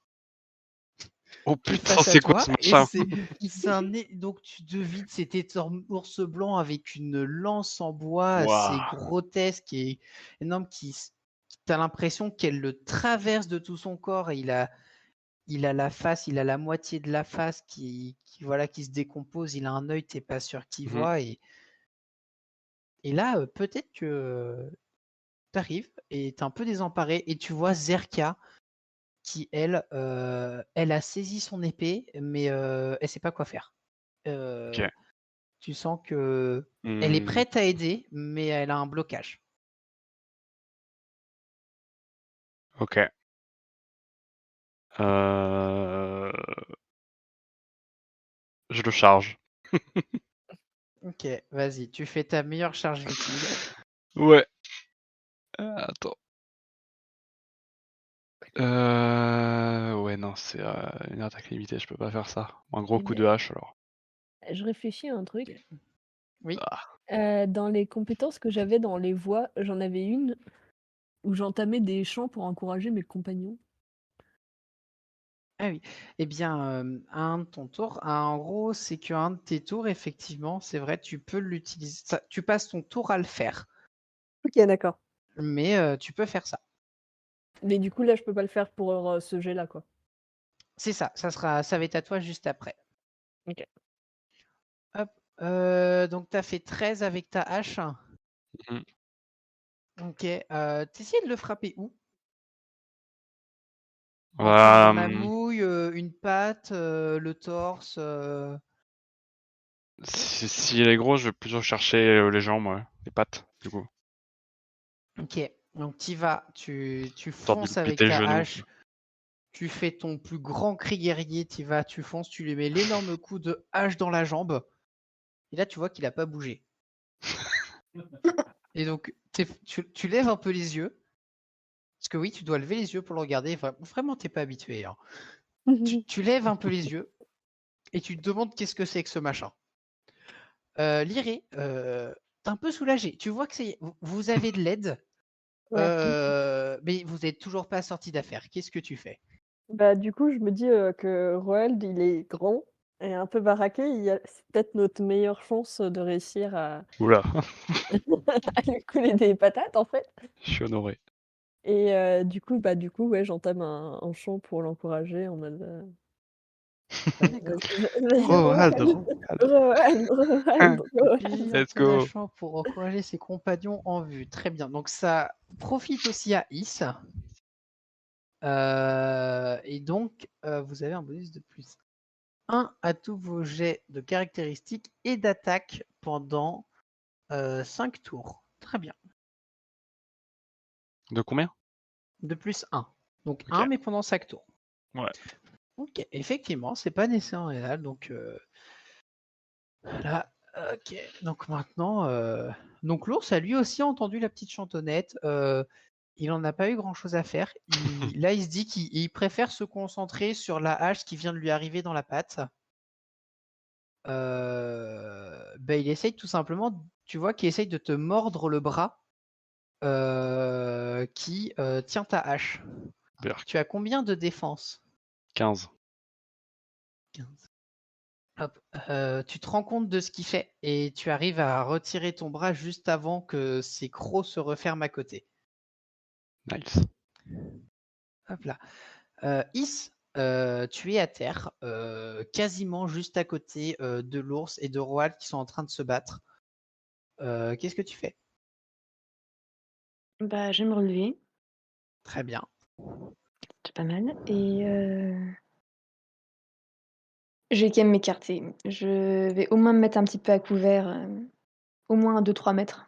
Oh qui est putain, face à c'est quoi toi. ce Et machin? donc tu devines, c'était un ours blanc avec une lance en bois assez Waouh. grotesque et énorme t'as l'impression qu'elle le traverse de tout son corps et il a la face, il a la moitié de la face voilà, qui se décompose, il a un œil, t'es pas sûr qu'il Mhm. voit. Et là, peut-être que tu arrives et t'es un peu désemparé et tu vois Zerka qui, elle a saisi son épée, mais elle sait pas quoi faire. Ok. Tu sens que elle est Hmm. prête à aider, mais elle a un blocage. Ok. Euh, Je le charge. Ok, vas-y, tu fais ta meilleure charge viking. Ouais. Attends. Ouais, non, c'est une attaque limitée, je peux pas faire ça. Un gros Eh coup bien, de hache alors. je réfléchis à un truc. Oui. Ah. Dans les compétences que j'avais dans les voies, j'en avais une où j'entamais des chants pour encourager mes compagnons. Ah oui. Eh bien, à un de ton tour, en gros, c'est qu'à un de tes tours, effectivement, c'est vrai, tu peux l'utiliser. Tu passes ton tour à le faire, Ok, d'accord. mais tu peux faire ça. Mais du coup, là, je peux pas le faire pour ce jet-là, quoi. C'est ça, ça va être à toi juste après. Ok. Hop. Donc, tu as fait 13 avec ta hache. Mhm. Ok. T'essayes de le frapper où? En termes dans la Euh, mouille, une patte, le torse. si elle est grosse, je vais plutôt chercher les jambes, ouais. Les pattes, du coup. Ok. Donc, tu vas, tu Histoire de lui fonces avec péter le ta genou, quoi. hache. Tu fais ton plus grand cri guerrier. Tu vas, tu fonces, tu lui mets l'énorme coup de hache dans la jambe. Et là, tu vois qu'il n'a pas bougé. Et donc, tu lèves un peu les yeux. Parce que oui, tu dois lever les yeux pour le regarder. Vraiment, t'es pas habitué, hein. Tu lèves un peu les yeux et tu te demandes qu'est-ce que c'est que ce machin. Liré, t'es un peu soulagé. Tu vois que vous avez de l'aide, Ouais. mais vous n'êtes toujours pas sorti d'affaire. Qu'est-ce que tu fais? Bah, du coup, je me dis que Roald, il est grand et un peu baraqué. C'est peut-être notre meilleure chance de réussir à, Oula, à lui couler des patates, en fait. je suis honoré. Et du coup, ouais, j'entame un chant pour l'encourager en mode D'accord. Roald, Roald, Roald. Roald, Roald, Roald. Puis un Let's peu go. d'achat pour encourager ses compagnons en vue. Très bien. Donc ça profite aussi à Is. Et donc, vous avez un bonus de plus 1 à tous vos jets de caractéristiques et d'attaque pendant 5 tours. Très bien. De combien? De plus 1. Donc Ok. 1, mais pendant 5 tours. Ouais. Ok, effectivement, c'est pas nécessaire en réel. Donc là, ok. Donc maintenant, donc l'ours a lui aussi entendu la petite chantonnette. Il en a pas eu grand chose à faire. Là, il se dit qu'il préfère se concentrer sur la hache qui vient de lui arriver dans la patte. Il essaye tout simplement, tu vois, qu'il essaye de te mordre le bras qui tient ta hache. Berk. Tu as combien de défense? 15. 15. Hop, tu te rends compte de ce qu'il fait et tu arrives à retirer ton bras juste avant que ses crocs se referment à côté. Nice. Hop là. Is, tu es à terre, quasiment juste à côté de l'ours et de Roald qui sont en train de se battre. Qu'est-ce que tu fais? Bah, je vais me relever, Très bien. c'est pas mal et je vais quand même m'écarter. Je vais au moins me mettre un petit peu à couvert, au moins 2-3 mètres.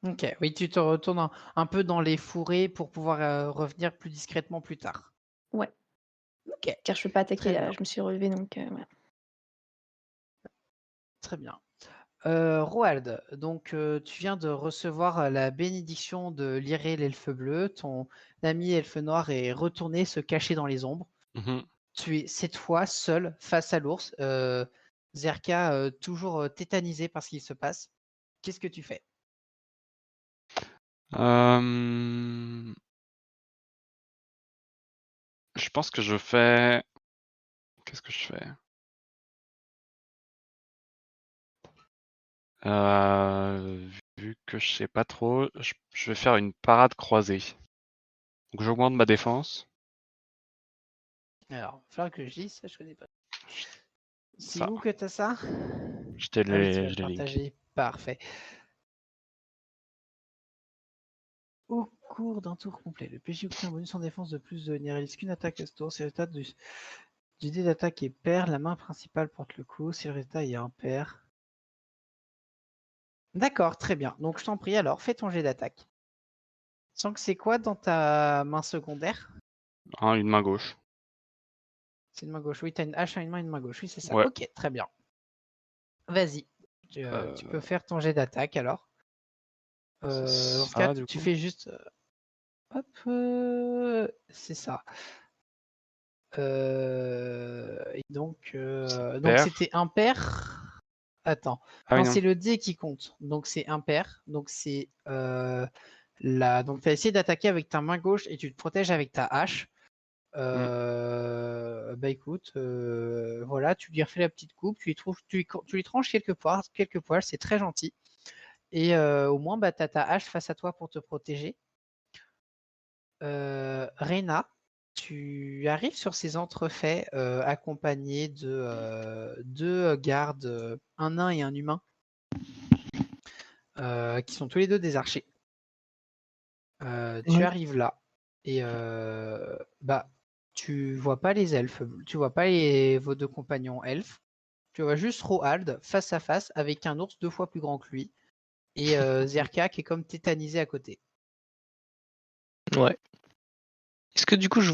Ok, oui, tu te retournes un peu dans les fourrés pour pouvoir revenir plus discrètement plus tard. Ouais, Ok, car je peux pas attaquer très là, bien, je me suis relevée donc voilà. très bien. Roald, donc tu viens de recevoir la bénédiction de Lyré l'elfe bleu. Ton ami elfe noir est retourné se cacher dans les ombres. Mhm. Tu es cette fois seul face à l'ours. Zerka, toujours tétanisé par ce qui se passe. Qu'est-ce que tu fais? Je pense que je fais. Qu'est-ce que je fais? Vu que je sais pas trop, je vais faire une parade croisée. Donc j'augmente ma défense. Alors, il va falloir que je dise ça, je connais pas. C'est Ça, où que tu as ça? Ah oui, tu vas je le les link. partager. Parfait. Au cours d'un tour complet, le PJ obtient un bonus en défense de plus de Nirelis qu'une attaque à ce tour. Si le résultat du dé d'attaque est pair, la main principale porte le coup. Si le résultat est impair. D'accord, très bien. Donc je t'en prie alors, fais ton jet d'attaque. Sans que c'est quoi dans ta main secondaire? Une main gauche. C'est une main gauche. Oui, tu as une hache à une main et une main gauche. Oui, c'est ça. Ouais. Ok, très bien. Vas-y. Tu peux faire ton jet d'attaque alors. Dans ce cas, Ça, du tu coup. fais juste. Hop, c'est ça. Et donc Pair. c'était impair. Attends. Ah oui, Non, non. c'est le dé qui compte. Donc c'est impair. Donc c'est donc tu as essayé d'attaquer avec ta main gauche et tu te protèges avec ta hache. Bah écoute, voilà, tu lui refais la petite coupe, tu lui tranches quelques poils, c'est très gentil. Et au moins, bah, tu as ta hache face à toi pour te protéger. Reyna, tu arrives sur ces entrefaits accompagné de deux gardes, un nain et un humain, qui sont tous les deux des archers. Tu Ouais. arrives là et bah tu vois pas les elfes, tu vois pas vos deux compagnons elfes. Tu vois juste Roald face à face avec un ours 2 fois plus grand que lui et Zerka qui est comme tétanisé à côté. Ouais. Est-ce que du coup tu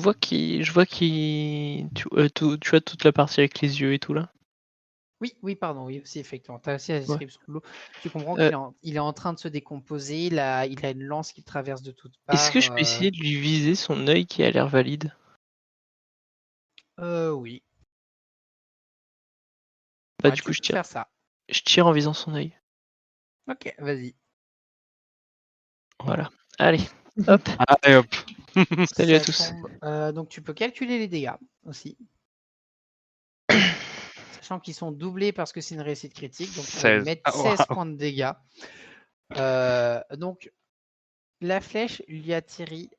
as toute la partie avec les yeux et tout là? Oui, pardon, oui, aussi, effectivement. Tu as aussi la Ouais. description de l'eau. Tu comprends Euh, qu'il est en train de se décomposer. Il a une lance qui le traverse de toutes Est-ce que parts. je peux essayer de lui viser son œil qui a l'air valide? Oui. Bah Ouais, du tu coup peux faire ça. je tire en visant son œil. Ok, vas-y. Voilà. Allez, hop, Allez hop. salut à Ça tous. tombe. Donc tu peux calculer les dégâts aussi. Sachant qu'ils sont doublés parce que c'est une réussite critique. Donc on va lui 16. mettre Ah, 16 waouh. points de dégâts. Donc la flèche lui atterrit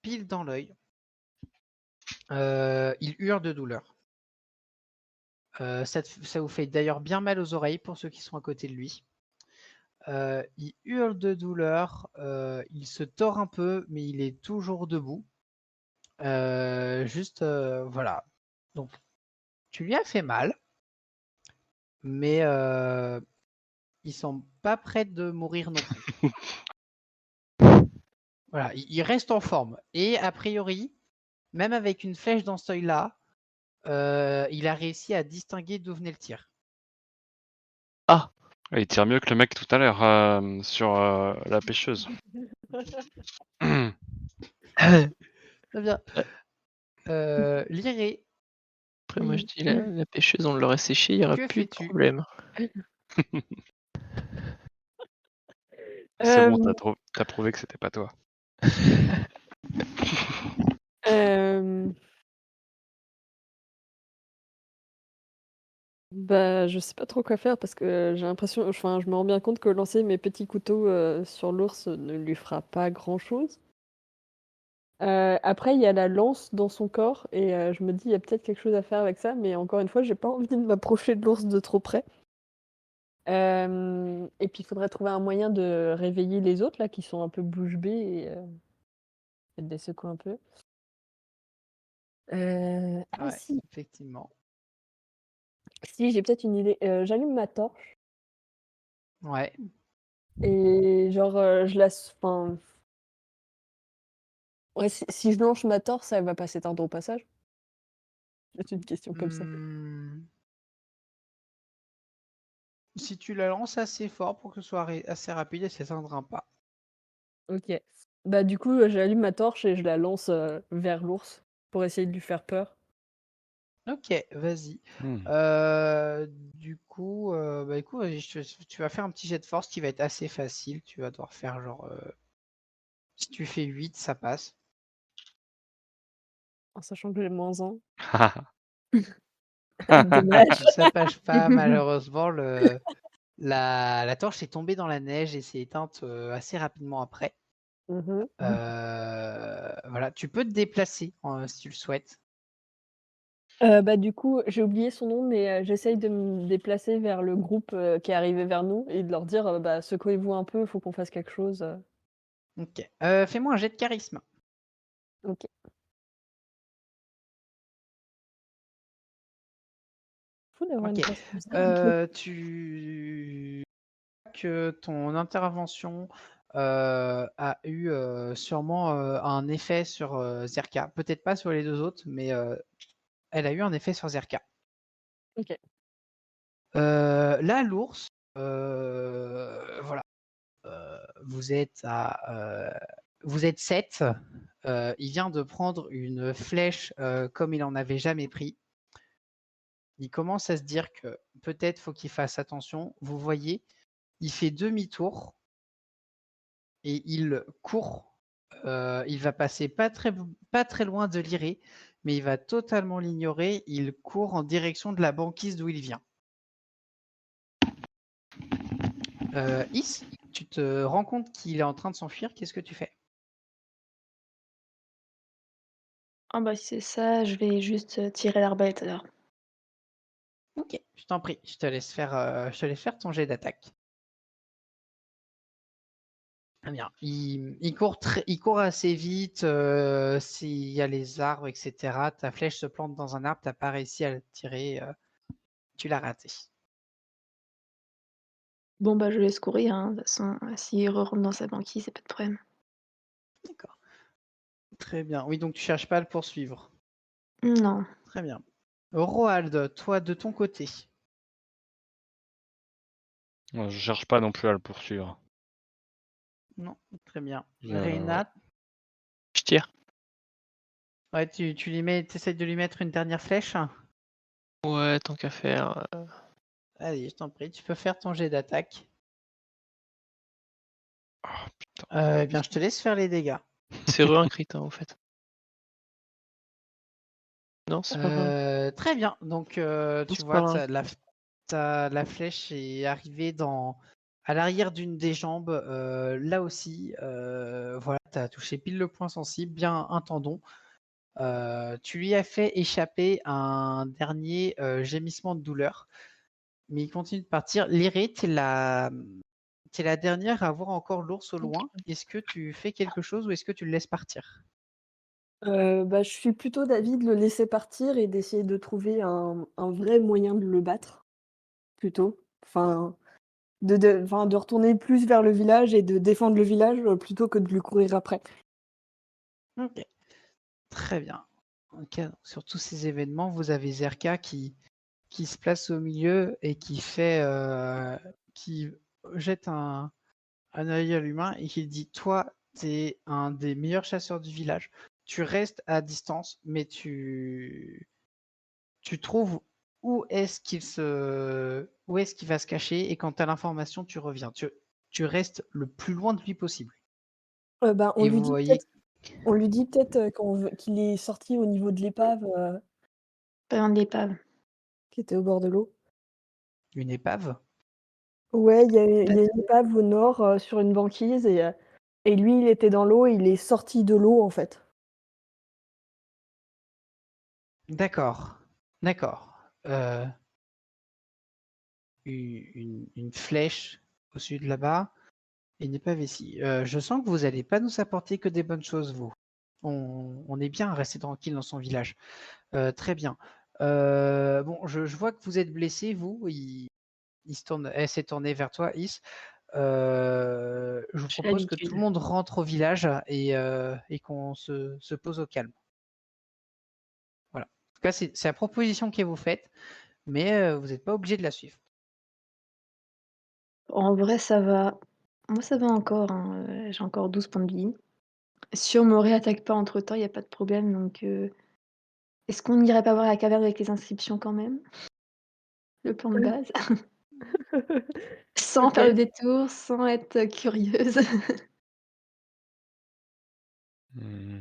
pile dans l'œil. Il hurle de douleur. Ça vous fait d'ailleurs bien mal aux oreilles pour ceux qui sont à côté de lui. Il hurle de douleur, il se tord un peu, mais il est toujours debout. Voilà. Donc, Tu lui as fait mal, mais il semble pas prêt de mourir non plus. Voilà, il reste en forme. Et a priori, même avec une flèche dans ce œil-là, il a réussi à distinguer d'où venait le tir. Ah, Il tire mieux que le mec tout à l'heure sur la pêcheuse. Très bien. Ouais. Liré, Après, moi, je dis la pêcheuse, on l'aurait séchée, il y aurait que plus de fais-tu? problème. C'est bon, Euh, t'as prouvé que c'était pas toi. euh, Bah, je sais pas trop quoi faire parce que j'ai l'impression, enfin, je me rends bien compte que lancer mes petits couteaux sur l'ours ne lui fera pas grand-chose. Après, il y a la lance dans son corps et je me dis, il y a peut-être quelque chose à faire avec ça, mais encore une fois, j'ai pas envie de m'approcher de l'ours de trop près. Et puis, il faudrait trouver un moyen de réveiller les autres là qui sont un peu bouche bée et peut-être les secouer un peu. Ah Ouais, si, effectivement. si, j'ai peut-être une idée. J'allume ma torche Ouais. et genre, je la... Enfin, ouais, si je lance ma torche, elle va pas s'éteindre au passage? C'est une question comme ça. Hmm. Si tu la lances assez fort pour que ce soit assez rapide, elle s'éteindra pas. OK. Bah, du coup, j'allume ma torche et je la lance, vers l'ours pour essayer de lui faire peur. Ok, vas-y. Hmm. Du coup, bah écoute, vas-y, tu vas faire un petit jet de force qui va être assez facile. Tu vas devoir faire genre... si tu fais 8, ça passe. En sachant que j'ai -1. Dommage. Ça passe pas, malheureusement. La torche est tombée dans la neige et s'est éteinte assez rapidement après. Mmh. Voilà, tu peux te déplacer si tu le souhaites. Bah, du coup, j'ai oublié son nom, mais j'essaye de me déplacer vers le groupe, qui est arrivé vers nous et de leur dire, «Bah, secouez-vous». Il faut qu'on fasse quelque chose. Ok. Fais-moi un jet de charisme. OK. Fou d'avoir une Ok. classe comme ça. Tu que ton intervention a eu sûrement un effet sur Zerka. Peut-être pas sur les deux autres, mais elle a eu un effet sur Zerka. OK. Là, l'ours, voilà, vous êtes 7. Il vient de prendre une flèche comme il en avait jamais pris. Il commence à se dire que peut-être faut qu'il fasse attention. Vous voyez, il fait demi-tour et il court. Il va passer pas très loin de l'Iré, mais il va totalement l'ignorer. Il court en direction de la banquise d'où il vient. Is, tu te rends compte qu'il est en train de s'enfuir. Qu'est-ce que tu fais? Ah bah, si c'est ça, je vais juste, tirer l'arbalète alors. Ok, je t'en prie. Je te laisse faire ton jet d'attaque. Très bien. Il court assez vite. S'il y a les arbres, etc. Ta flèche se plante dans un arbre. T'as pas réussi à le tirer. Tu l'as raté. Bon, bah, je laisse courir, hein, de toute façon, s'il re-rentre dans sa banquise, y a pas de problème. D'accord. Très bien. Oui, donc tu cherches pas à le poursuivre. Non. Très bien. Roald, toi de ton côté. Je cherche pas non plus à le poursuivre. Non, très bien. Ouais. Reina, Je tire. ouais, tu essaies de lui mettre une dernière flèche. Ouais, tant qu'à faire. Allez, je t'en prie, tu peux faire ton jet d'attaque. Oh, putain. Eh bien, je te laisse faire les dégâts. C'est un crit, hein, en fait. Non, c'est pas vrai. Très bien. Donc, Non, tu c'est vois, pas vrai. la flèche est arrivée à l'arrière d'une des jambes. Là aussi, voilà, tu as touché pile le point sensible, bien un tendon. Tu lui as fait échapper un dernier gémissement de douleur, mais il continue de partir. Lyrée, t'es la dernière à voir encore l'ours au loin. Est-ce que tu fais quelque chose ou est-ce que tu le laisses partir? Je suis plutôt d'avis de le laisser partir et d'essayer de trouver un vrai moyen de le battre, plutôt. Enfin, de retourner plus vers le village et de défendre le village, plutôt que de lui courir après. Ok, très bien. Ok, donc sur tous ces événements, vous avez Zerka qui se place au milieu et qui jette un œil à l'humain et qui dit, toi, t'es un des meilleurs chasseurs du village. Tu restes à distance, mais tu trouves où est-ce qu'il va se cacher et quand tu as l'information, tu reviens. Tu restes le plus loin de lui possible. On Et lui vous dit voyez peut-être, qu'il est sorti au niveau de l'épave, Pas loin de l'épave. qui était au bord de l'eau. une épave. Ouais, il y a une Bateau. épave au nord, sur une banquise et lui, il était dans l'eau et il est sorti de l'eau, en fait. D'accord, d'accord. Une flèche au sud là-bas et une épave ici. Je sens que vous n'allez pas nous apporter que des bonnes choses, vous. On est bien à rester tranquille dans son village. Très bien. Bon, je vois que vous êtes blessé, vous. Elle s'est tournée vers toi, Is. Je vous J'ai propose que tout l'habitude. le monde rentre au village et qu'on se pose au calme. Voilà. En tout cas, c'est la proposition que vous faites, mais vous n'êtes pas obligé de la suivre. En vrai, ça va. Moi, ça va encore, hein, j'ai encore 12 points de vie. Si on me réattaque pas entre-temps, il y a pas de problème, donc est-ce qu'on n'irait pas voir la caverne avec les inscriptions quand même? Le plan de base? Sans faire le OK. détour, sans être curieuse. Mmh.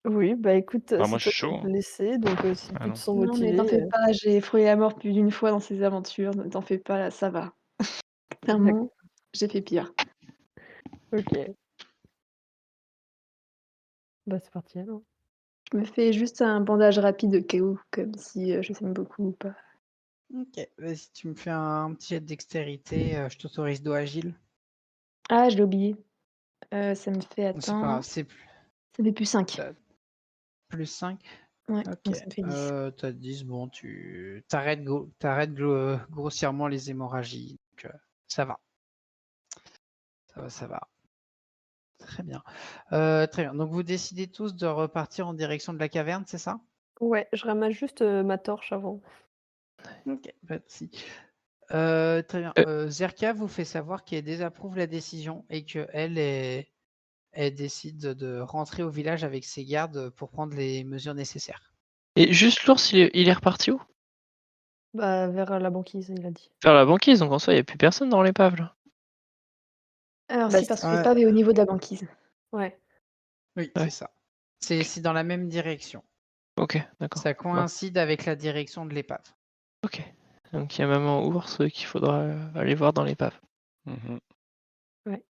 Oui, bah, écoute, Bah, moi, c'est je toi suis qui chaud, es hein. blessé, donc si Ah tu te non. sens Non, mais t'en motivé, fais pas, j'ai frôlé la mort plus d'une fois dans ces aventures, ne t'en fais pas, là, ça va. d'accord, Clairement, j'ai fait pire. OK. Bah, c'est parti alors. Je me fais juste un bandage rapide au cas où, comme si, je saigne beaucoup ou pas. Ok, vas-y, tu me fais un petit jet de dextérité, je t'autorise dos agile. Ah, je l'ai oublié. Ça me fait C'est pas grave, attends, c'est ça fait +5. plus 5. Ouais, Ok, donc ça me fait 10. t'as 10, bon, tu t'arrêtes grossièrement les hémorragies. Donc, ça va, ça va, ça va. Très bien. Très bien. Donc vous décidez tous de repartir en direction de la caverne, c'est ça? Ouais, je ramasse juste, ma torche avant. Ok, pas de souci. Très bien. Heu Zerka vous fait savoir qu'elle désapprouve la décision et elle décide de rentrer au village avec ses gardes pour prendre les mesures nécessaires. et juste l'ours, il est reparti où? Bah, vers, la banquise, il a dit. Vers la banquise, donc en soi, il y a plus personne dans l'épave, là? Alors Bah, si, c parce que l'épave est au niveau de la banquise. ouais. Oui, c'est Ouais, ça. C'est dans la même direction. OK, d'accord. Ça Ouais, coïncide avec la direction de l'épave. OK. Donc il y a maman ours, qu'il faudra, aller voir dans l'épave. Mmh. Ouais.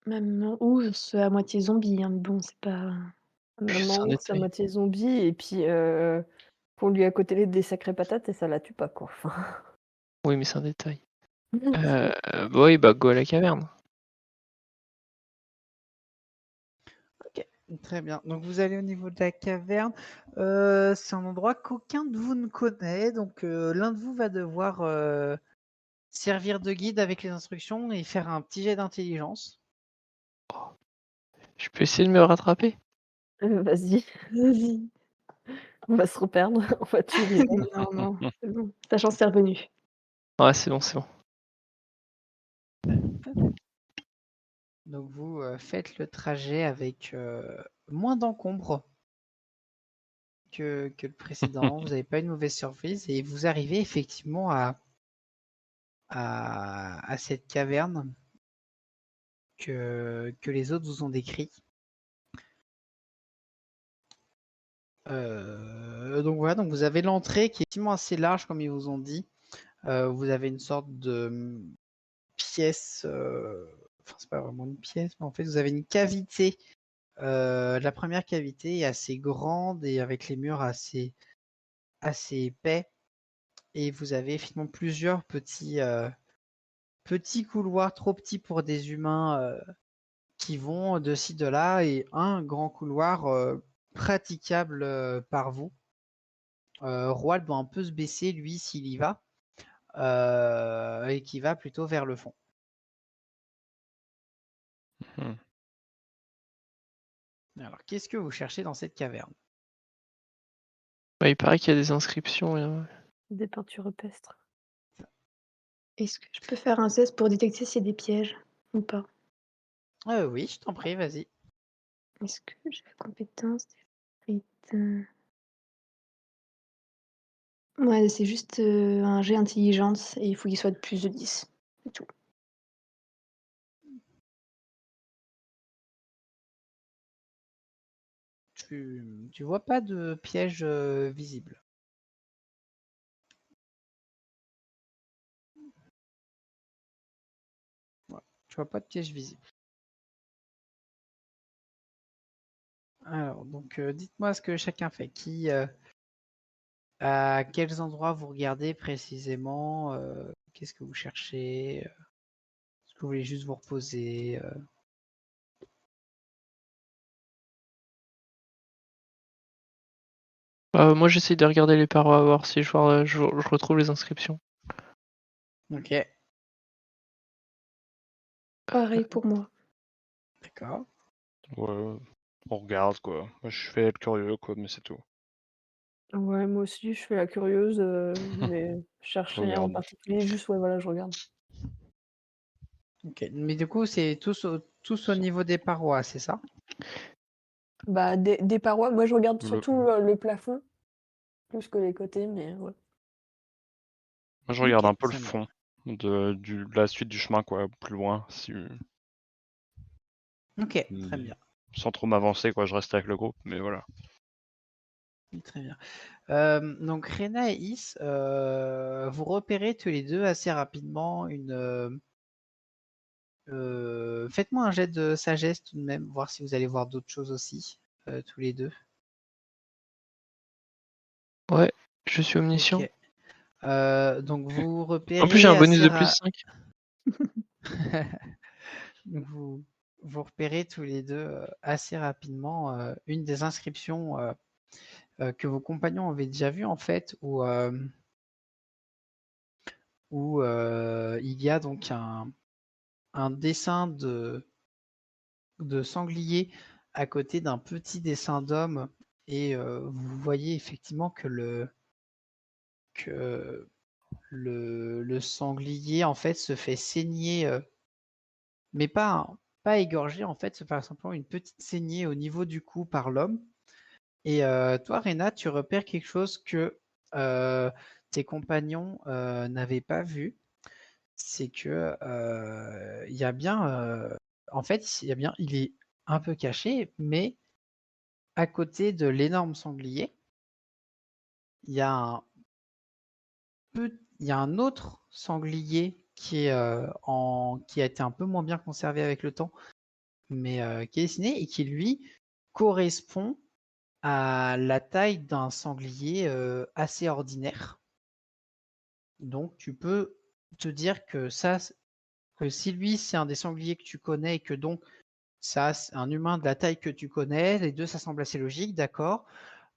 Maman ours à moitié zombie, hein, mais bon, c'est pas C'est Maman un ours à détail. moitié zombie et puis, qu'on lui a côtelé des sacrées patates et ça la tue pas, quoi, enfin. Oui, mais c'est un détail. Heu, oui, bah, go à la caverne. Ok, très bien. Donc vous allez au niveau de la caverne. C'est un endroit qu'aucun de vous ne connaît. Donc l'un de vous va devoir servir de guide avec les instructions et faire un petit jet d'intelligence. Je peux essayer de me rattraper? Vas-y, vas-y. on va se reperdre, on va tuer les gens. Non, non, c'est bon, ta chance est revenue. Ouais, c'est bon, c'est bon. Donc vous faites le trajet avec moins d'encombre que le précédent. Vous n'avez pas une mauvaise surprise et vous arrivez effectivement à cette caverne que les autres vous ont décrit. Donc voilà, donc vous avez l'entrée qui est effectivement assez large comme ils vous ont dit. Vous avez une sorte de pièce, enfin c'est pas vraiment une pièce, mais en fait vous avez une cavité. La première cavité est assez grande et avec les murs assez épais. Et vous avez effectivement plusieurs petits couloirs trop petits pour des humains qui vont de ci, de là, et un grand couloir praticable par vous. Roald doit un peu se baisser, lui, s'il y va, et qui va plutôt vers le fond. Hmm. Alors, qu'est-ce que vous cherchez dans cette caverne? Bah, il paraît qu'il y a des inscriptions. Des peintures rupestres. Est-ce que je peux faire un 16 pour détecter s'il y a des pièges ou pas? Oui, je t'en prie, vas-y. Est-ce que j'ai la compétence des frites? Ouais, c'est juste un jet intelligence et il faut qu'il soit de plus de 10. C'est tout. Tu vois pas de piège visible. Voilà. Tu vois pas de piège visible. Alors, donc, dites-moi ce que chacun fait. À quels endroits vous regardez précisément? Qu'est-ce que vous cherchez? Est-ce que vous voulez juste vous reposer? Moi, j'essaie de regarder les parois, voir si je retrouve les inscriptions. Ok, Pareil pour moi. d'accord. Ouais, on regarde quoi. Moi je fais être curieux quoi, mais c'est tout. Ouais, moi aussi, je fais la curieuse, mais je cherche Je rien en regarde. particulier, juste, ouais, voilà, je regarde. Ok, mais du coup, c'est tous au niveau des parois, c'est ça? Bah, des parois, moi, je regarde Le- surtout le plafond, plus que les côtés, mais ouais. Moi je regarde Ok, un peu le très bien. fond de la suite du chemin quoi, plus loin, Ok, très bien. sans trop m'avancer quoi, je reste avec le groupe, mais voilà. Très bien. Donc Rena et Is, vous repérez tous les deux assez rapidement faites-moi un jet de sagesse tout de même, voir si vous allez voir d'autres choses aussi, tous les deux. Ouais, je suis omniscient. Ok. Donc vous En plus, j'ai repérez un bonus assez de plus 5. vous repérez tous les deux assez rapidement une des inscriptions que vos compagnons avaient déjà vues en fait, où il y a donc un dessin de sanglier à côté d'un petit dessin d'homme, et vous voyez effectivement que le sanglier en fait se fait saigner, mais pas égorger, en fait, se fait simplement une petite saignée au niveau du cou par l'homme. Et toi, Rena, tu repères quelque chose que tes compagnons n'avaient pas vu. C'est que il y a bien, en fait, il est un peu caché, mais à côté de l'énorme sanglier, il y a un autre sanglier qui a été un peu moins bien conservé avec le temps, mais qui est dessiné et qui lui correspond à la taille d'un sanglier assez ordinaire. Donc tu peux te dire que si lui c'est un des sangliers que tu connais et que donc ça c'est un humain de la taille que tu connais, les deux ça semble assez logique, d'accord.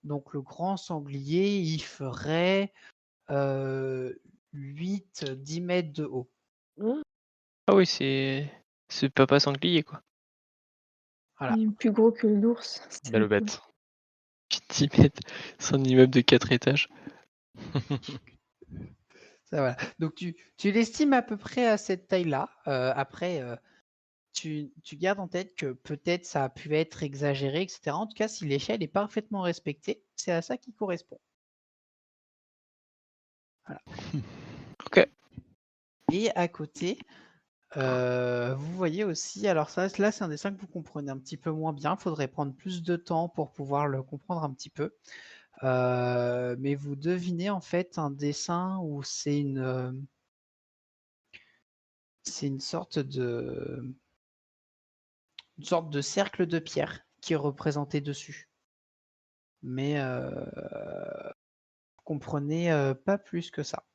Donc le grand sanglier il ferait 8-10 mètres de haut. Mmh. Ah oui, c'est papa sanglier quoi. Voilà. Il est plus gros que l'ours. C'était Belle rigolo. bête. 10 mètres, c'est un immeuble de 4 étages. Ça, voilà. Donc tu l'estimes à peu près à cette taille-là. Après, tu gardes en tête que peut-être ça a pu être exagéré, etc. En tout cas, si l'échelle est parfaitement respectée, c'est à ça qui correspond. Voilà. Ok. Et à côté, vous voyez aussi, alors ça, là c'est un dessin que vous comprenez un petit peu moins bien, il faudrait prendre plus de temps pour pouvoir le comprendre un petit peu. Mais vous devinez en fait un dessin où c'est une sorte de cercle de pierre qui est représenté dessus. Mais vous comprenez pas plus que ça.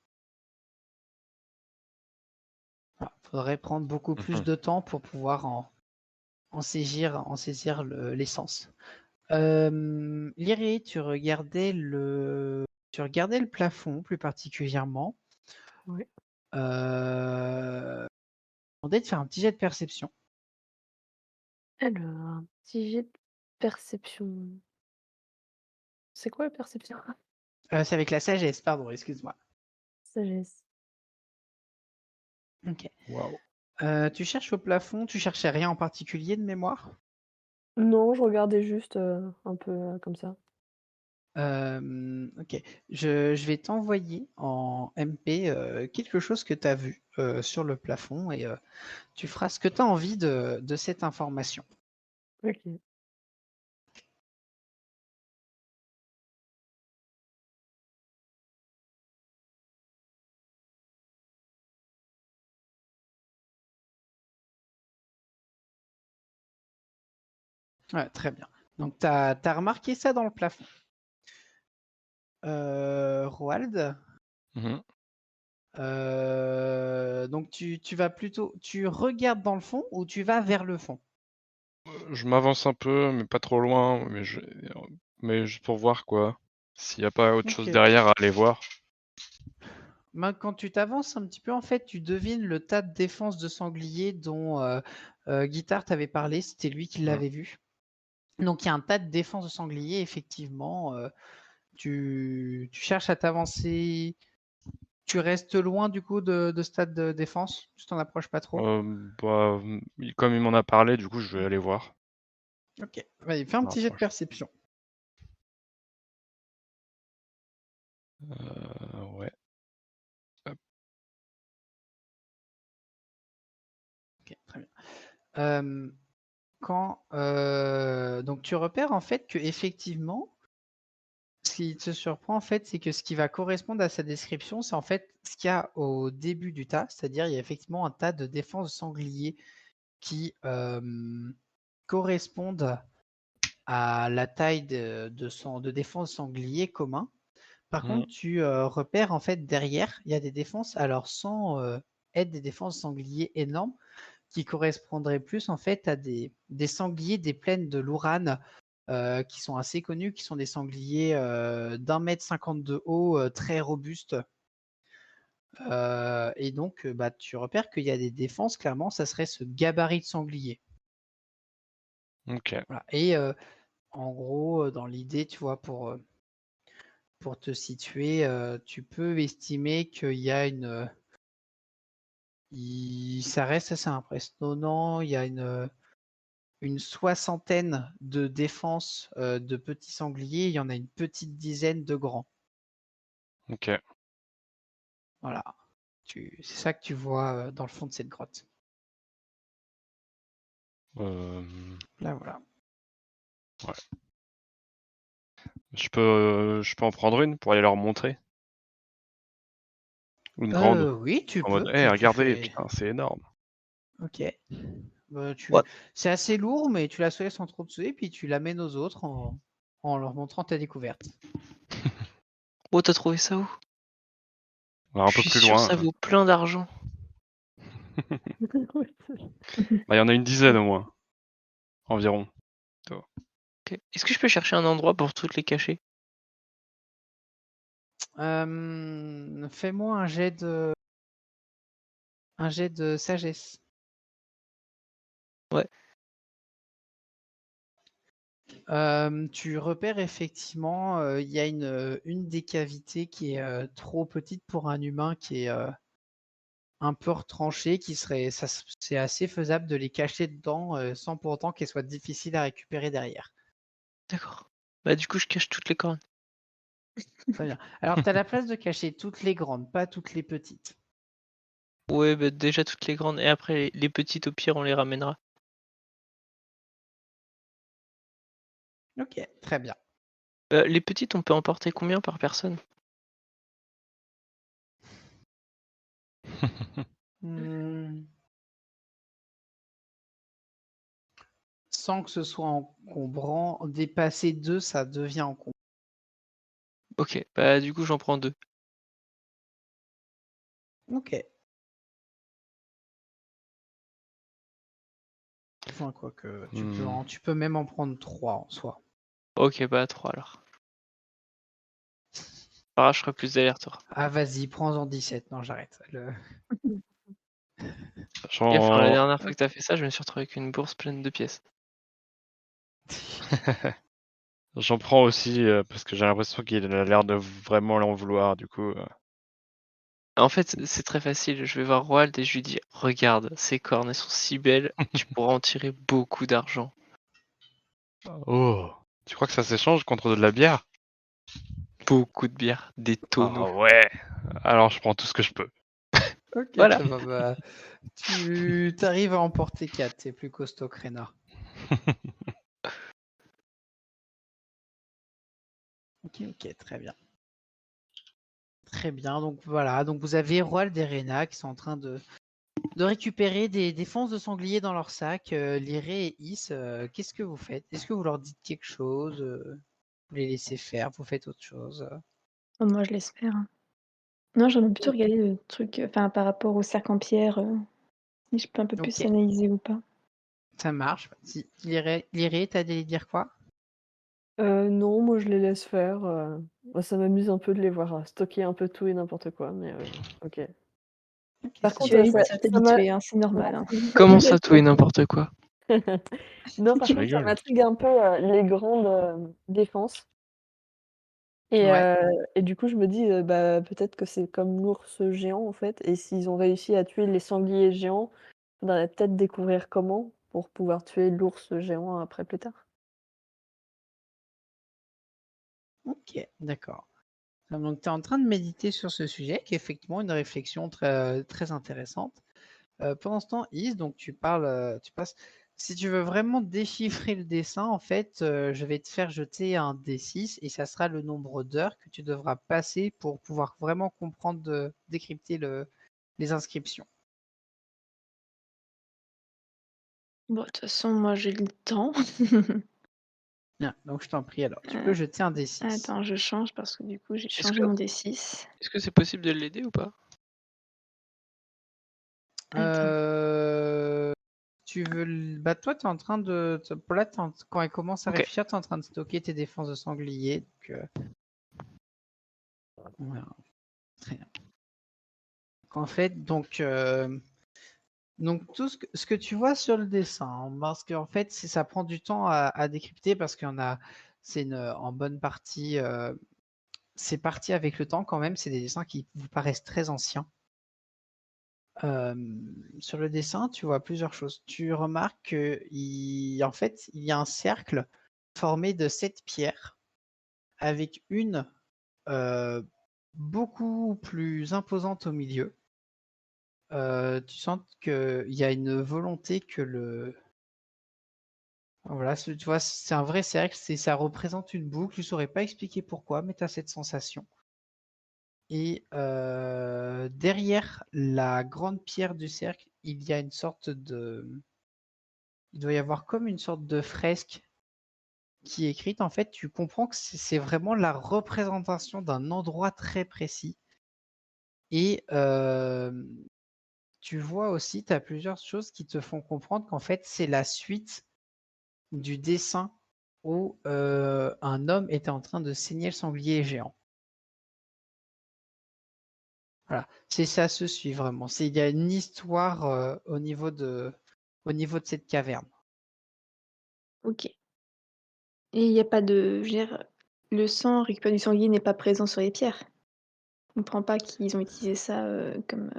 Il faudrait prendre beaucoup plus Mhm. de temps pour pouvoir en saisir l'essence. Lyrie, tu regardais le plafond plus particulièrement. Oui. On demandait de faire un petit jet de perception. Alors, un petit jet de perception. C'est quoi la perception? C'est avec la sagesse, pardon, excuse-moi. Sagesse. Ok. Waouh. Tu cherches au plafond, tu cherchais rien en particulier de mémoire? Non, je regardais juste un peu comme ça. Ok. Je vais t'envoyer en MP quelque chose que tu as vu sur le plafond et tu feras ce que tu as envie de cette information. Ok. Ouais, très bien. Donc, tu as remarqué ça dans le plafond. Roald, Mhm. donc tu vas plutôt, tu regardes dans le fond ou tu vas vers le fond? Je m'avance un peu, mais pas trop loin, mais juste pour voir quoi. S'il n'y a pas autre chose Ok. derrière à aller voir. Quand tu t'avances un petit peu, en fait, tu devines le tas de défense de sanglier dont Guitare t'avait parlé. C'était lui qui Mhm. l'avait vu. Donc, il y a un tas de défense de sanglier, effectivement. Tu cherches à t'avancer. Tu restes loin du coup de stade de défense. Tu t'en approches pas trop. Bah, comme il m'en a parlé, du coup, je vais aller voir. Ok. Vas-y, fais un Je petit jet de m'approche. perception. Ouais. Hop. Ok, très bien. Donc tu repères en fait que effectivement, ce qui te surprend en fait, c'est que ce qui va correspondre à sa description, c'est en fait ce qu'il y a au début du tas, c'est-à-dire il y a effectivement un tas de défenses de sangliers qui correspondent à la taille de défense sanglier commun. Par Mhm. contre, tu repères en fait derrière, il y a des défenses, alors sans être des défenses sangliers énormes, qui correspondraient plus en fait à des sangliers des plaines de l'Ouran qui sont assez connus, qui sont des sangliers d'1,50 m de haut, très robustes. Et donc, bah, tu repères qu'il y a des défenses, clairement, ça serait ce gabarit de sanglier. Ok. Voilà. Et en gros, dans l'idée, tu vois, pour te situer, tu peux estimer qu'il y a ça reste assez impressionnant. Il y a une soixantaine de défenses de petits sangliers. Il y en a une petite dizaine de grands. Ok. Voilà. C'est ça que tu vois dans le fond de cette grotte. Euh, Là, voilà. je peux en prendre une pour aller leur montrer. Ou une grande. Oui, tu En mode, peux. Tu regardez, fais. putain, c'est énorme. Ok. Bah, What? C'est assez lourd, mais tu la soulèves sans trop de soucis, puis tu l'amènes aux autres en leur montrant ta découverte. Oh, t'as trouvé ça où? Alors, un Je peu suis plus sûr ça loin. vaut plein d'argent. Bah, il y en a une dizaine au moins. Environ. Ok. Est-ce que je peux chercher un endroit pour toutes les cacher? Fais-moi un jet de sagesse. Ouais. Tu repères effectivement, il y a une des cavités qui est trop petite pour un humain, qui est un peu retranchée, c'est assez faisable de les cacher dedans sans pour autant qu'elles soient difficiles à récupérer derrière. D'accord. Bah du coup je cache toutes les cornes. Très bien. Alors, tu as la place de cacher toutes les grandes, pas toutes les petites. Ouais, bah déjà toutes les grandes et après les petites au pire on les ramènera. Ok, très bien. Les petites on peut emporter combien par personne? Hmm. Sans que ce soit encombrant, dépasser 2, ça devient encombrant. Ok, bah du coup j'en prends 2. Ok. Enfin, quoi que Hmm. tu peux même en prendre 3 en soi. Ok, bah 3 alors. Par je ferai plus d'aller-retour. Ah, vas-y, prends-en 17. Non, j'arrête. Et enfin, la J'en dernière fois que t'as fait ça, je me suis retrouvé avec une bourse pleine de pièces. j'en prends aussi parce que j'ai l'impression qu'il a l'air de vraiment l'en vouloir. Du coup, En fait, c'est très facile. Je vais voir Roald et je lui dis regarde, ces cornes, elles sont si belles, tu pourras en tirer beaucoup d'argent. oh, tu crois que ça s'échange contre de la bière? Beaucoup de bière, des tonneaux. Ah ouais. Alors je prends tout ce que je peux. Ok, Voilà. ça va. Bah, tu arrives à emporter 4. C'est plus costaud que Rena. Ok, très bien. Très bien. Donc voilà. Donc vous avez Roald et Rena qui sont en train de récupérer des défenses de sanglier dans leur sac. Liré et Is, qu'est-ce que vous faites? Est-ce que vous leur dites quelque chose? Vous les laissez faire? Vous faites autre chose? Oh, moi, je l'espère, hein. Non, j'aimerais plutôt Ok. regarder le truc, enfin, par rapport au cercle en pierre, si je peux un peu plus Ok, analyser ou pas. ça marche. Liré, t'as allé dire quoi? Non, moi je les laisse faire. Moi, ça m'amuse un peu de les voir stocker un peu tout et n'importe quoi, mais ok. Ok, Par ça Tu contre, vas marche. vite Ouais. ça m'a t'habituer, hein, c'est normal, hein. Comment ça, tout et n'importe quoi? non, par Tu contre, ça rigoles. m'intrigue un peu, les grandes, défenses et Ouais. du coup, je me dis, bah, peut-être que c'est comme l'ours géant, en fait et s'ils ont réussi à tuer les sangliers géants, faudrait peut-être découvrir comment pour pouvoir tuer l'ours géant après plus tard. Ok, d'accord. Donc tu es en train de méditer sur ce sujet, qui est effectivement une réflexion très, très intéressante. Pendant ce temps, Is, donc tu parles, tu passes. Si tu veux vraiment déchiffrer le dessin, en fait, je vais te faire jeter un D6 et ça sera le nombre d'heures que tu devras passer pour pouvoir vraiment comprendre, décrypter les inscriptions. Bon, de toute façon, moi, j'ai le temps. Bien, donc je t'en prie alors. Tu peux Heu, jeter un D6. attends, je change parce que du coup, j'ai Est-ce changé que mon D6. est-ce que c'est possible de l'aider ou pas? Attends. Tu veux bah toi, tu es en train de. Là, quand elle commence à Ok. réfléchir, tu es en train de stocker tes défenses de sanglier. Voilà. Très bien. En fait, donc tout ce que tu vois sur le dessin, hein, parce qu'en fait, ça prend du temps à décrypter parce en bonne partie, c'est parti avec le temps quand même. C'est des dessins qui vous paraissent très anciens. Sur le dessin, tu vois plusieurs choses. Tu remarques en fait, il y a un cercle formé de 7 pierres avec une beaucoup plus imposante au milieu. Tu sens qu'il y a une volonté que voilà, tu vois, c'est un vrai cercle, ça représente une boucle. Tu saurais pas expliquer pourquoi, mais tu as cette sensation. Et derrière la grande pierre du cercle, il y a une sorte de il doit y avoir comme une sorte de fresque qui est écrite. En fait, tu comprends que c'est vraiment la représentation d'un endroit très précis. Et tu vois aussi, tu as plusieurs choses qui te font comprendre qu'en fait, c'est la suite du dessin où un homme était en train de saigner le sanglier géant. Voilà, c'est ça se suit vraiment. Il y a une histoire au niveau de cette caverne. OK. Et il y a pas de je veux dire, le sang récupéré du sanglier n'est pas présent sur les pierres? Je comprends pas qu'ils ont utilisé ça, comme,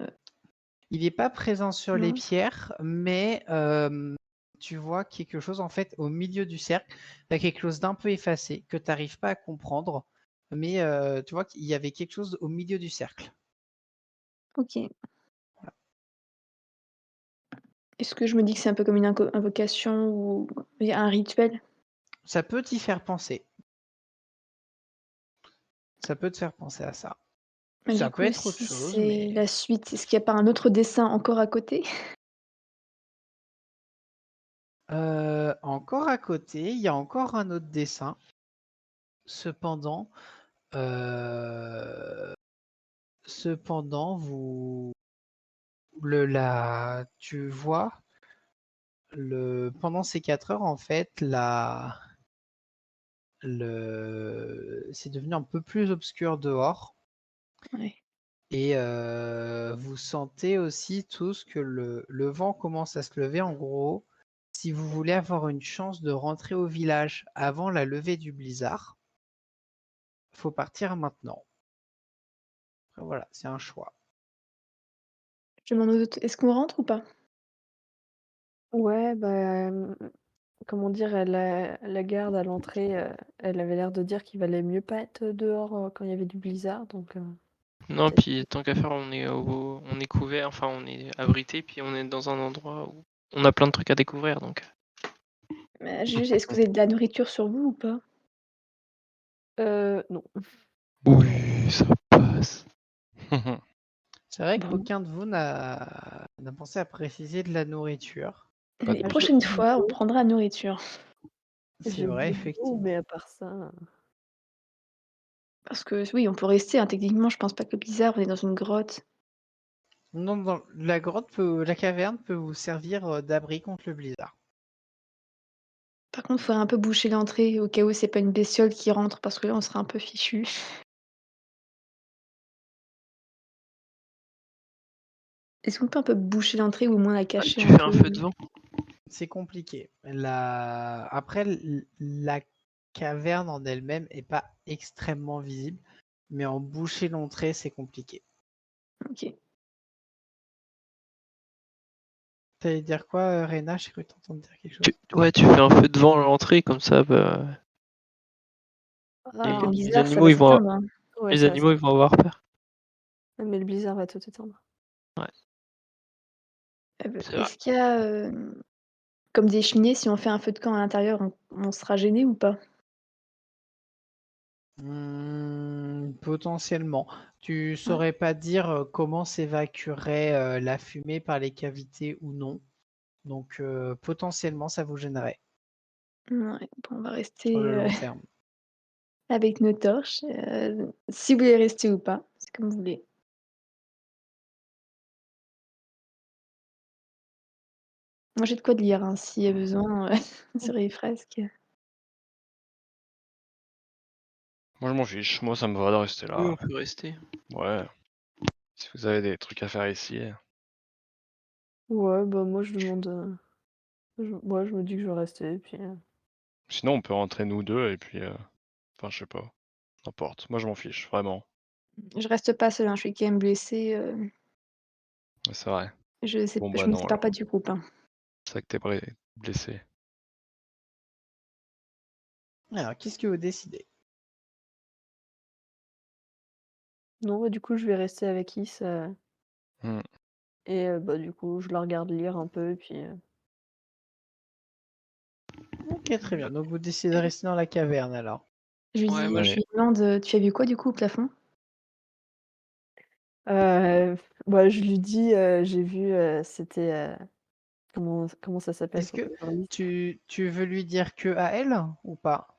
Il n'est pas présent sur les non? pierres, mais tu vois quelque chose en fait au milieu du cercle. Il y a quelque chose d'un peu effacé que tu n'arrives pas à comprendre, mais tu vois qu'il y avait quelque chose au milieu du cercle. OK. Est-ce que je me dis que c'est un peu comme une invocation ou il y a un rituel? Ça peut t'y faire penser. Ça peut te faire penser à ça. Mais Ça du peut coup, être autre si chose, c'est mais la suite, est-ce qu'il y a pas un autre dessin encore à côté? encore à côté, il y a encore un autre dessin. Cependant, euh, cependant, tu vois pendant ces 4 heures, en fait, c'est devenu un peu plus obscur dehors. Ouais. Et vous sentez aussi tous que le vent commence à se lever. En gros, si vous voulez avoir une chance de rentrer au village avant la levée du blizzard, faut partir maintenant. Après, voilà, c'est un choix. Je demande aux autres, est-ce qu'on rentre ou pas? Ouais, bah, comment dire, la garde à l'entrée, elle avait l'air de dire qu'il valait mieux pas être dehors quand il y avait du blizzard, donc Non, peut-être. puis tant qu'à faire, on est couvert, enfin on est abrité, puis on est dans un endroit où on a plein de trucs à découvrir, donc. Juste, est-ce que vous avez de la nourriture sur vous ou pas? Non. Oui, ça passe. C'est vrai Bon. qu'aucun de vous n'a pensé à préciser de la nourriture. Pas de Les bouffe. prochaines J'ai fois, on beau prendra la nourriture. C'est j'ai vrai, beau, effectivement. mais à part ça, Parce que oui, on peut rester, hein, techniquement, je pense pas que bizarre, on est dans une grotte. Non, la caverne peut vous servir d'abri contre le blizzard. Par contre, il faudrait un peu boucher l'entrée au cas où c'est pas une bestiole qui rentre, parce que là, on serait un peu fichu. Est-ce qu'on peut un peu boucher l'entrée ou au moins la cacher Tu un fais un peu? feu de vent. C'est compliqué. Après, la caverne en elle-même est pas extrêmement visible, mais en boucher l'entrée, c'est compliqué. Ok. T'allais dire quoi, Rena? J'ai cru t'entendre dire quelque chose. Ouais, tu fais un feu de vent à l'entrée, comme ça, bah, ah, Le les blizzard, ça animaux, va ils vont, s'éteindre, hein. ouais, les ça va animaux, ils vont avoir peur. mais le blizzard va tout éteindre. Ouais, c'est vrai. Est-ce qu'il y a comme des cheminées, si on fait un feu de camp à l'intérieur, on sera gêné ou pas? Potentiellement. Tu Ouais. saurais pas dire comment s'évacuerait la fumée par les cavités ou non. Donc potentiellement, ça vous gênerait Ouais, bon, on va sur rester le long terme. avec nos torches. Si vous voulez rester ou pas, c'est comme vous voulez. Moi, j'ai de quoi lire, hein, s'il y a besoin sur les fresques. Moi, je m'en fiche. Moi, ça me va de rester Oui, on là. peut rester. Ouais. Si vous avez des trucs à faire ici. Ouais, bah moi je demande. Moi je me dis que je vais rester, et puis. Sinon, on peut rentrer nous deux et puis. Enfin, je sais pas. N'importe. Moi, je m'en fiche, vraiment. Je reste pas seule, hein, je suis quand même blessée. Ouais, c'est vrai. Je Bon, bah me non, sépare pas alors. du groupe, hein. C'est vrai que t'es blessé. Alors, qu'est-ce que vous décidez? Non, bah, du coup je vais rester avec Is, Hmm. et bah du coup je la regarde lire un peu, et puis. Ok, très bien. Donc vous décidez de rester dans la caverne alors. Je lui Ouais, dis, moi, je lui demande, tu as vu quoi du coup au plafond? Bah je lui dis, j'ai vu, c'était, comment ça s'appelle? Est-ce Faut que que je relise. tu veux lui dire que à elle ou pas?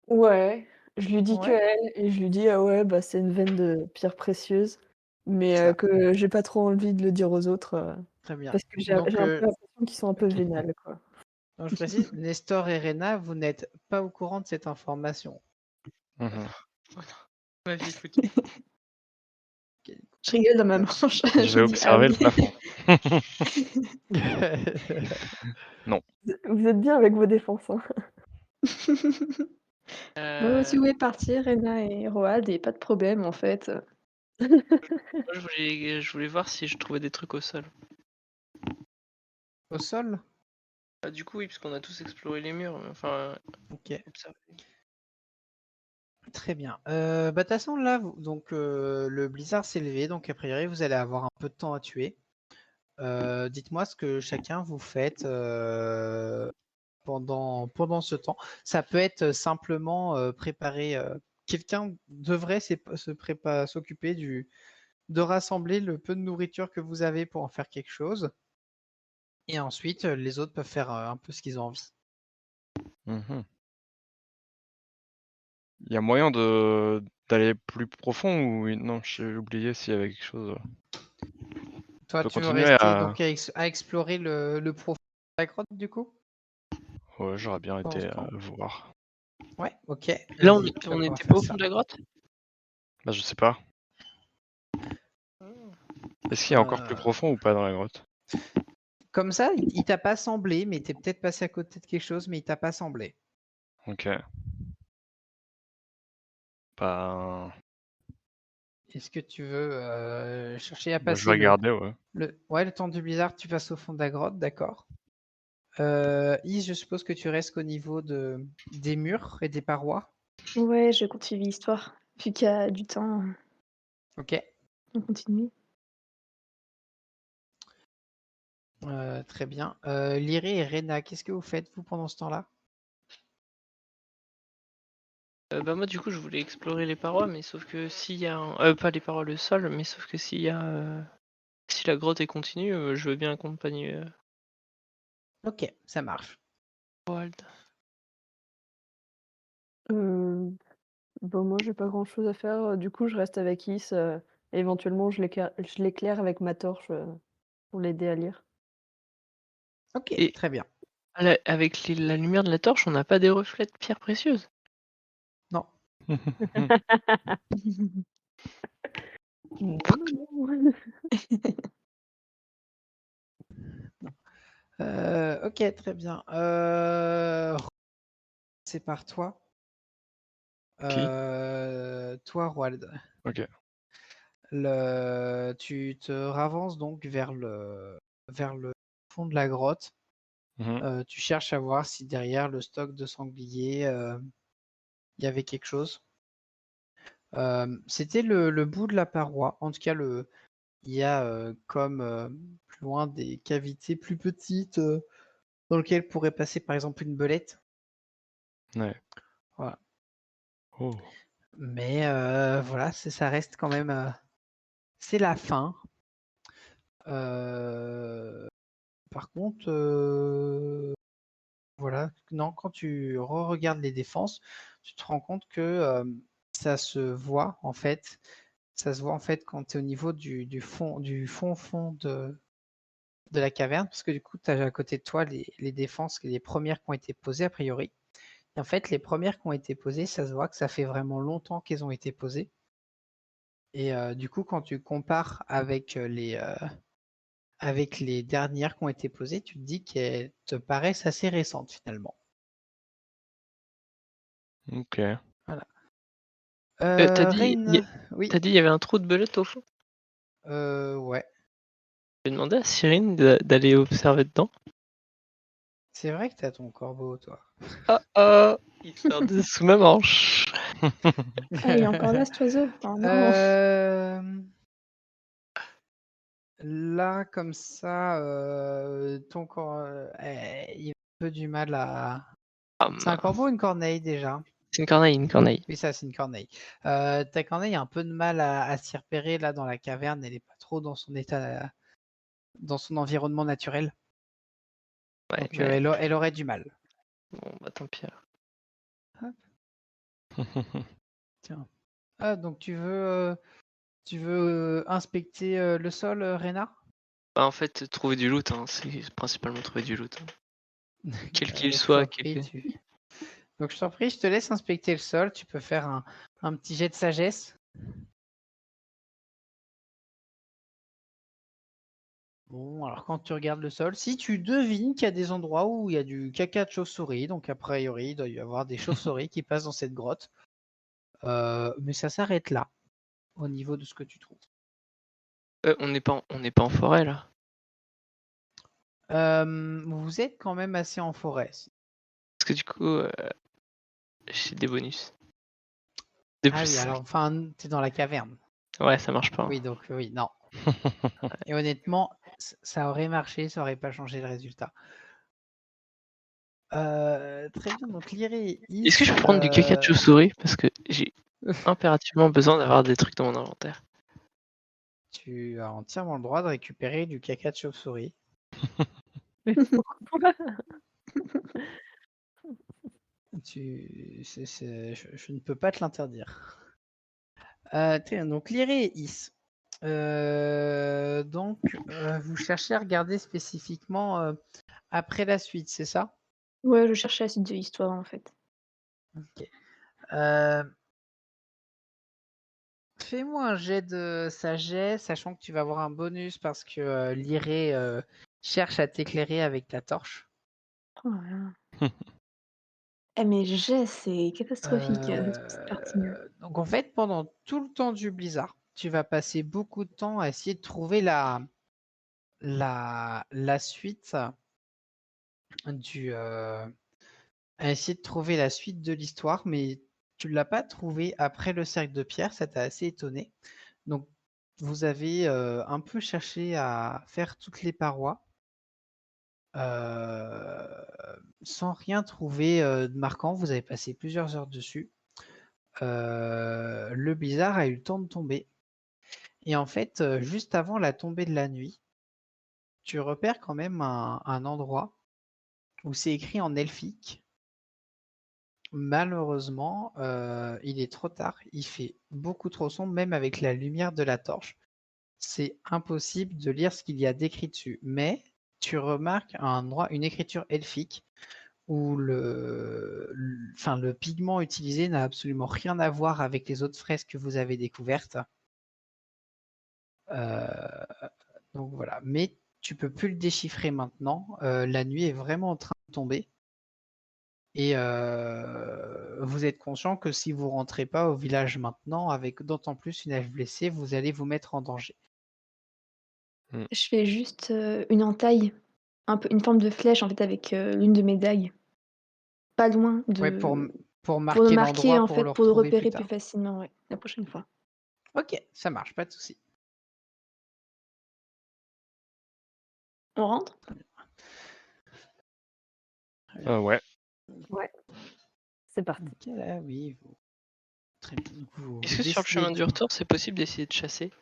Ouais, je lui dis que Ouais, elle, et je lui dis: «Ah ouais, bah c'est une veine de pierre précieuse», mais ça, que j'ai pas trop envie de le dire aux autres, très bien. parce que j'ai Donc, un peu l'impression qu'ils sont un peu vénales, quoi. donc je précise, Nestor et Rena, vous n'êtes pas au courant de cette information. Mhm. ma vie foutue. Je rigole dans ma manche, Je je vais lui dis: «Ah observer oui». le plafond. Non. Vous êtes bien avec vos défenses, hein. Bon, si Euh, vous voulez partir, Rena et Roald, et pas de problème en fait. Moi, je voulais voir si je trouvais des trucs au sol. Au sol? Ah, du coup, oui, parce qu'on a tous exploré les murs, mais enfin, Ok, observé. très bien. Bah, de toute façon, là, donc le blizzard s'est levé, donc a priori, vous allez avoir un peu de temps à tuer. Dites-moi ce que chacun vous faites pendant ce temps. Ça peut être simplement préparer. Quelqu'un devrait s'occuper de rassembler le peu de nourriture que vous avez pour en faire quelque chose. Et ensuite, les autres peuvent faire un peu ce qu'ils ont envie. Mhm. Il y a moyen d'aller plus profond ou non, j'ai oublié s'il y avait quelque chose. Toi, On peut tu veux continuer rester à. donc à explorer le profond. La grotte du coup? Ouais, j'aurais bien Pour été l'instant. voir. Ouais, ok. Là, on Vas-y, tu vas pouvoir n'était faire pas au ça. fond de la grotte? Bah, je sais pas. Est-ce qu'il y a encore plus profond ou pas dans la grotte? Comme ça, il t'a pas semblé, mais t'es peut-être passé à côté de quelque chose, mais il t'a pas semblé. Ok. Bah, Est-ce que tu veux chercher à bah, je passer vais regarder, ouais. le temps du blizzard, tu passes au fond de la grotte, d'accord. Is, je suppose que tu restes au niveau des murs et des parois. Ouais, je continue l'histoire. Vu qu'il y a du temps, Ok, on continue. très bien. Lyri et Rena, qu'est-ce que vous faites, vous, pendant ce temps-là? Bah moi du coup je voulais explorer les parois, mais sauf que s'il y a pas les parois, le sol, mais sauf que s'il y a si la grotte est continue, je veux bien accompagner Ok, ça marche. Roald. Bon, moi, j'ai pas grand-chose à faire. Du coup, je reste avec Is. Et éventuellement, je l'éclaire avec ma torche pour l'aider à lire. Ok, Et très bien. avec la lumière de la torche, on n'a pas des reflets de pierres précieuses. Non. Non, non. Ok, très bien. C'est par toi. Qui? Toi, Roald. Ok. Tu te ravances donc vers le fond de la grotte. Mhm. Tu cherches à voir si derrière le stock de sangliers, il y avait quelque chose. C'était le bout de la paroi. En tout cas, il y a comme plus loin des cavités plus petites dans lesquelles pourrait passer par exemple une belette. Ouais. Voilà. Oh. Mais voilà, ça reste quand même. C'est la fin. Par contre, voilà, non, quand tu re-regardes les défenses, tu te rends compte que ça se voit en fait. Ça se voit en fait quand tu es au niveau du fond de la caverne, parce que du coup, tu as à côté de toi les défenses, les premières qui ont été posées a priori. Et en fait, les premières qui ont été posées, ça se voit que ça fait vraiment longtemps qu'elles ont été posées. Et du coup, quand tu compares avec les dernières qui ont été posées, tu te dis qu'elles te paraissent assez récentes finalement. Ok. Voilà. T'as dit Oui. t'as dit il y avait un trou de belette au fond? Ouais. J'ai demandé à Cyrine d'aller observer dedans. C'est vrai que t'as ton corbeau, toi. Ah ah, il sort de sous ma manche. Ah, il est encore là, cet oiseau? Oh non! Là, comme ça, ton il a un peu du mal à. Ah C'est un mince. corbeau ou une corneille déjà? C'est une corneille, une corneille. Oui, ça, c'est une corneille. Ta corneille a un peu de mal à s'y repérer là dans la caverne. Elle n'est pas trop dans son état, dans son environnement naturel. Ouais, Donc, mais elle aurait du mal. bon, bah tant pis alors. Tiens. Ah, donc tu veux inspecter le sol, Rena? Bah, en fait, trouver du loot, hein, c'est principalement trouver du loot, hein. Quel qu'il Donc, je t'en soit, prie, Donc, je t'en prie, je te laisse inspecter le sol. Tu peux faire un petit jet de sagesse. Bon, alors quand tu regardes le sol, si tu devines qu'il y a des endroits où il y a du caca de chauve-souris, donc a priori, il doit y avoir des chauves-souris qui passent dans cette grotte. Mais ça s'arrête là, au niveau de ce que tu trouves. on n'est pas en forêt là. Vous êtes quand même assez en forêt. Parce que du coup, j'ai des bonus. De Ah oui, plus. alors enfin, t'es dans la caverne. Ouais, ça marche pas, hein. Oui, donc oui, non. Et honnêtement, ça aurait marché, ça aurait pas changé le résultat. Très bien, donc Lyri, Est-ce que je Is, peux prendre du caca de chauve-souris? Parce que j'ai impérativement besoin d'avoir des trucs dans mon inventaire. tu as entièrement le droit de récupérer du caca de chauve-souris. Mais pourquoi? Je ne peux pas te l'interdire. Très bien, donc Lyri et Is. Donc, vous cherchez à regarder spécifiquement après la suite, c'est ça? Ouais, je cherchais la suite de l'histoire, en fait. Ok. Fais-moi un jet de sagesse, sachant que tu vas avoir un bonus parce que l'Iré cherche à t'éclairer avec la torche. Oh là là. Eh mais c'est catastrophique, cette petite partie. Donc en fait, pendant tout le temps du blizzard, tu vas passer beaucoup de temps à essayer de trouver la suite à essayer de trouver la suite de l'histoire, mais tu ne l'as pas trouvé après le cercle de pierre, ça t'a assez étonné. Donc vous avez un peu cherché à faire toutes les parois sans rien trouver de marquant. Vous avez passé plusieurs heures dessus. Le blizzard a eu le temps de tomber. Et en fait, juste avant la tombée de la nuit, tu repères quand même un endroit où c'est écrit en elfique. Malheureusement, il est trop tard. Il fait beaucoup trop sombre, même avec la lumière de la torche. C'est impossible de lire ce qu'il y a d'écrit dessus. Mais tu remarques un endroit, une écriture elfique où le pigment utilisé n'a absolument rien à voir avec les autres fresques que vous avez découvertes. Donc voilà. Mais tu peux plus le déchiffrer maintenant. La nuit est vraiment en train de tomber. Et vous êtes conscient que si vous rentrez pas au village maintenant, avec d'autant plus une hache blessée, vous allez vous mettre en danger. Je fais juste, une entaille, un peu une forme de flèche, en fait, avec, l'une de mes dagues. Pas loin Ouais, de pour pour le marquer marquer, l'endroit, en pour le fait, pour le retrouver plus repérer plus tard. facilement, ouais, la prochaine fois. Ok, ça marche, pas de souci. On rentre? Ouais. Ouais, c'est parti. Ok, là, oui, très bien. Vous Est-ce que sur le décidez chemin du retour, c'est possible d'essayer de chasser?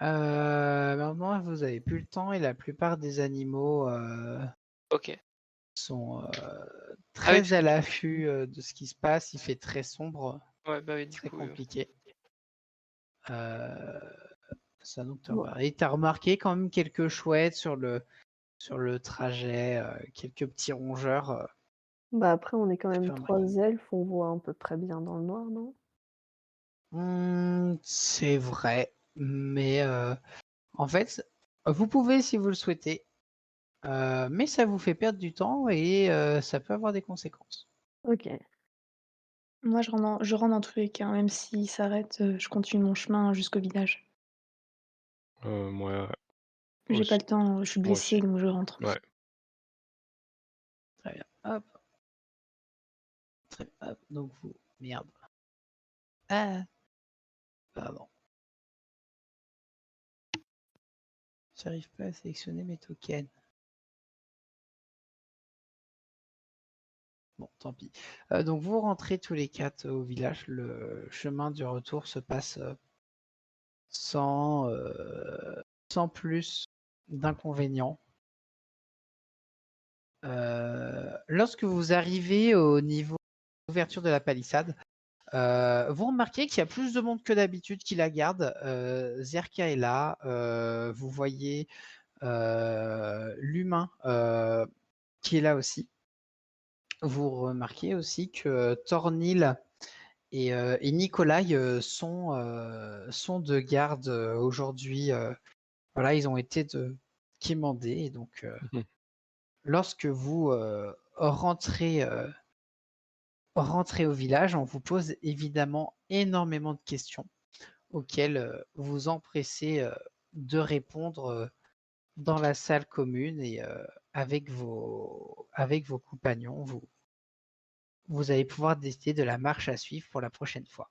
maintenant, vous avez plus le temps et la plupart des animaux Ok. sont Ah oui, très parce à que du coup, l'affût de ce qui se passe. Il fait très sombre, ouais, bah oui, du très coup, compliqué. Ça, donc, Bon. et t'as remarqué quand même quelques chouettes sur le trajet, quelques petits rongeurs. Bah après, on est quand même Super 3 elfes, on voit à peu près bien dans le noir, non? C'est vrai, mais en fait, vous pouvez si vous le souhaitez, mais ça vous fait perdre du temps et ça peut avoir des conséquences. Ok. Moi, je rentre dans tous les cas, même s'il s'arrête, je continue mon chemin jusqu'au village. Moi J'ai pas aussi. le temps, je suis Moi aussi. blessée, donc je rentre. Ouais. Très bien. Hop. Très bien. Hop. Donc vous. Merde. Ah. Pardon. J'arrive pas à sélectionner mes tokens. Bon, tant pis. Donc vous rentrez tous les quatre au village. Le chemin du retour se passe sans, sans plus d'inconvénients. Lorsque vous arrivez au niveau d'ouverture de la palissade, vous remarquez qu'il y a plus de monde que d'habitude qui la garde. Zerka est là. Vous voyez l'humain qui est là aussi. Vous remarquez aussi que Tornil et Nikolai sont de garde aujourd'hui. Voilà, ils ont été quémandés. Et donc, lorsque vous rentrez au village, on vous pose évidemment énormément de questions auxquelles vous empressez de répondre dans la salle commune et avec vos compagnons, vous allez pouvoir décider de la marche à suivre pour la prochaine fois.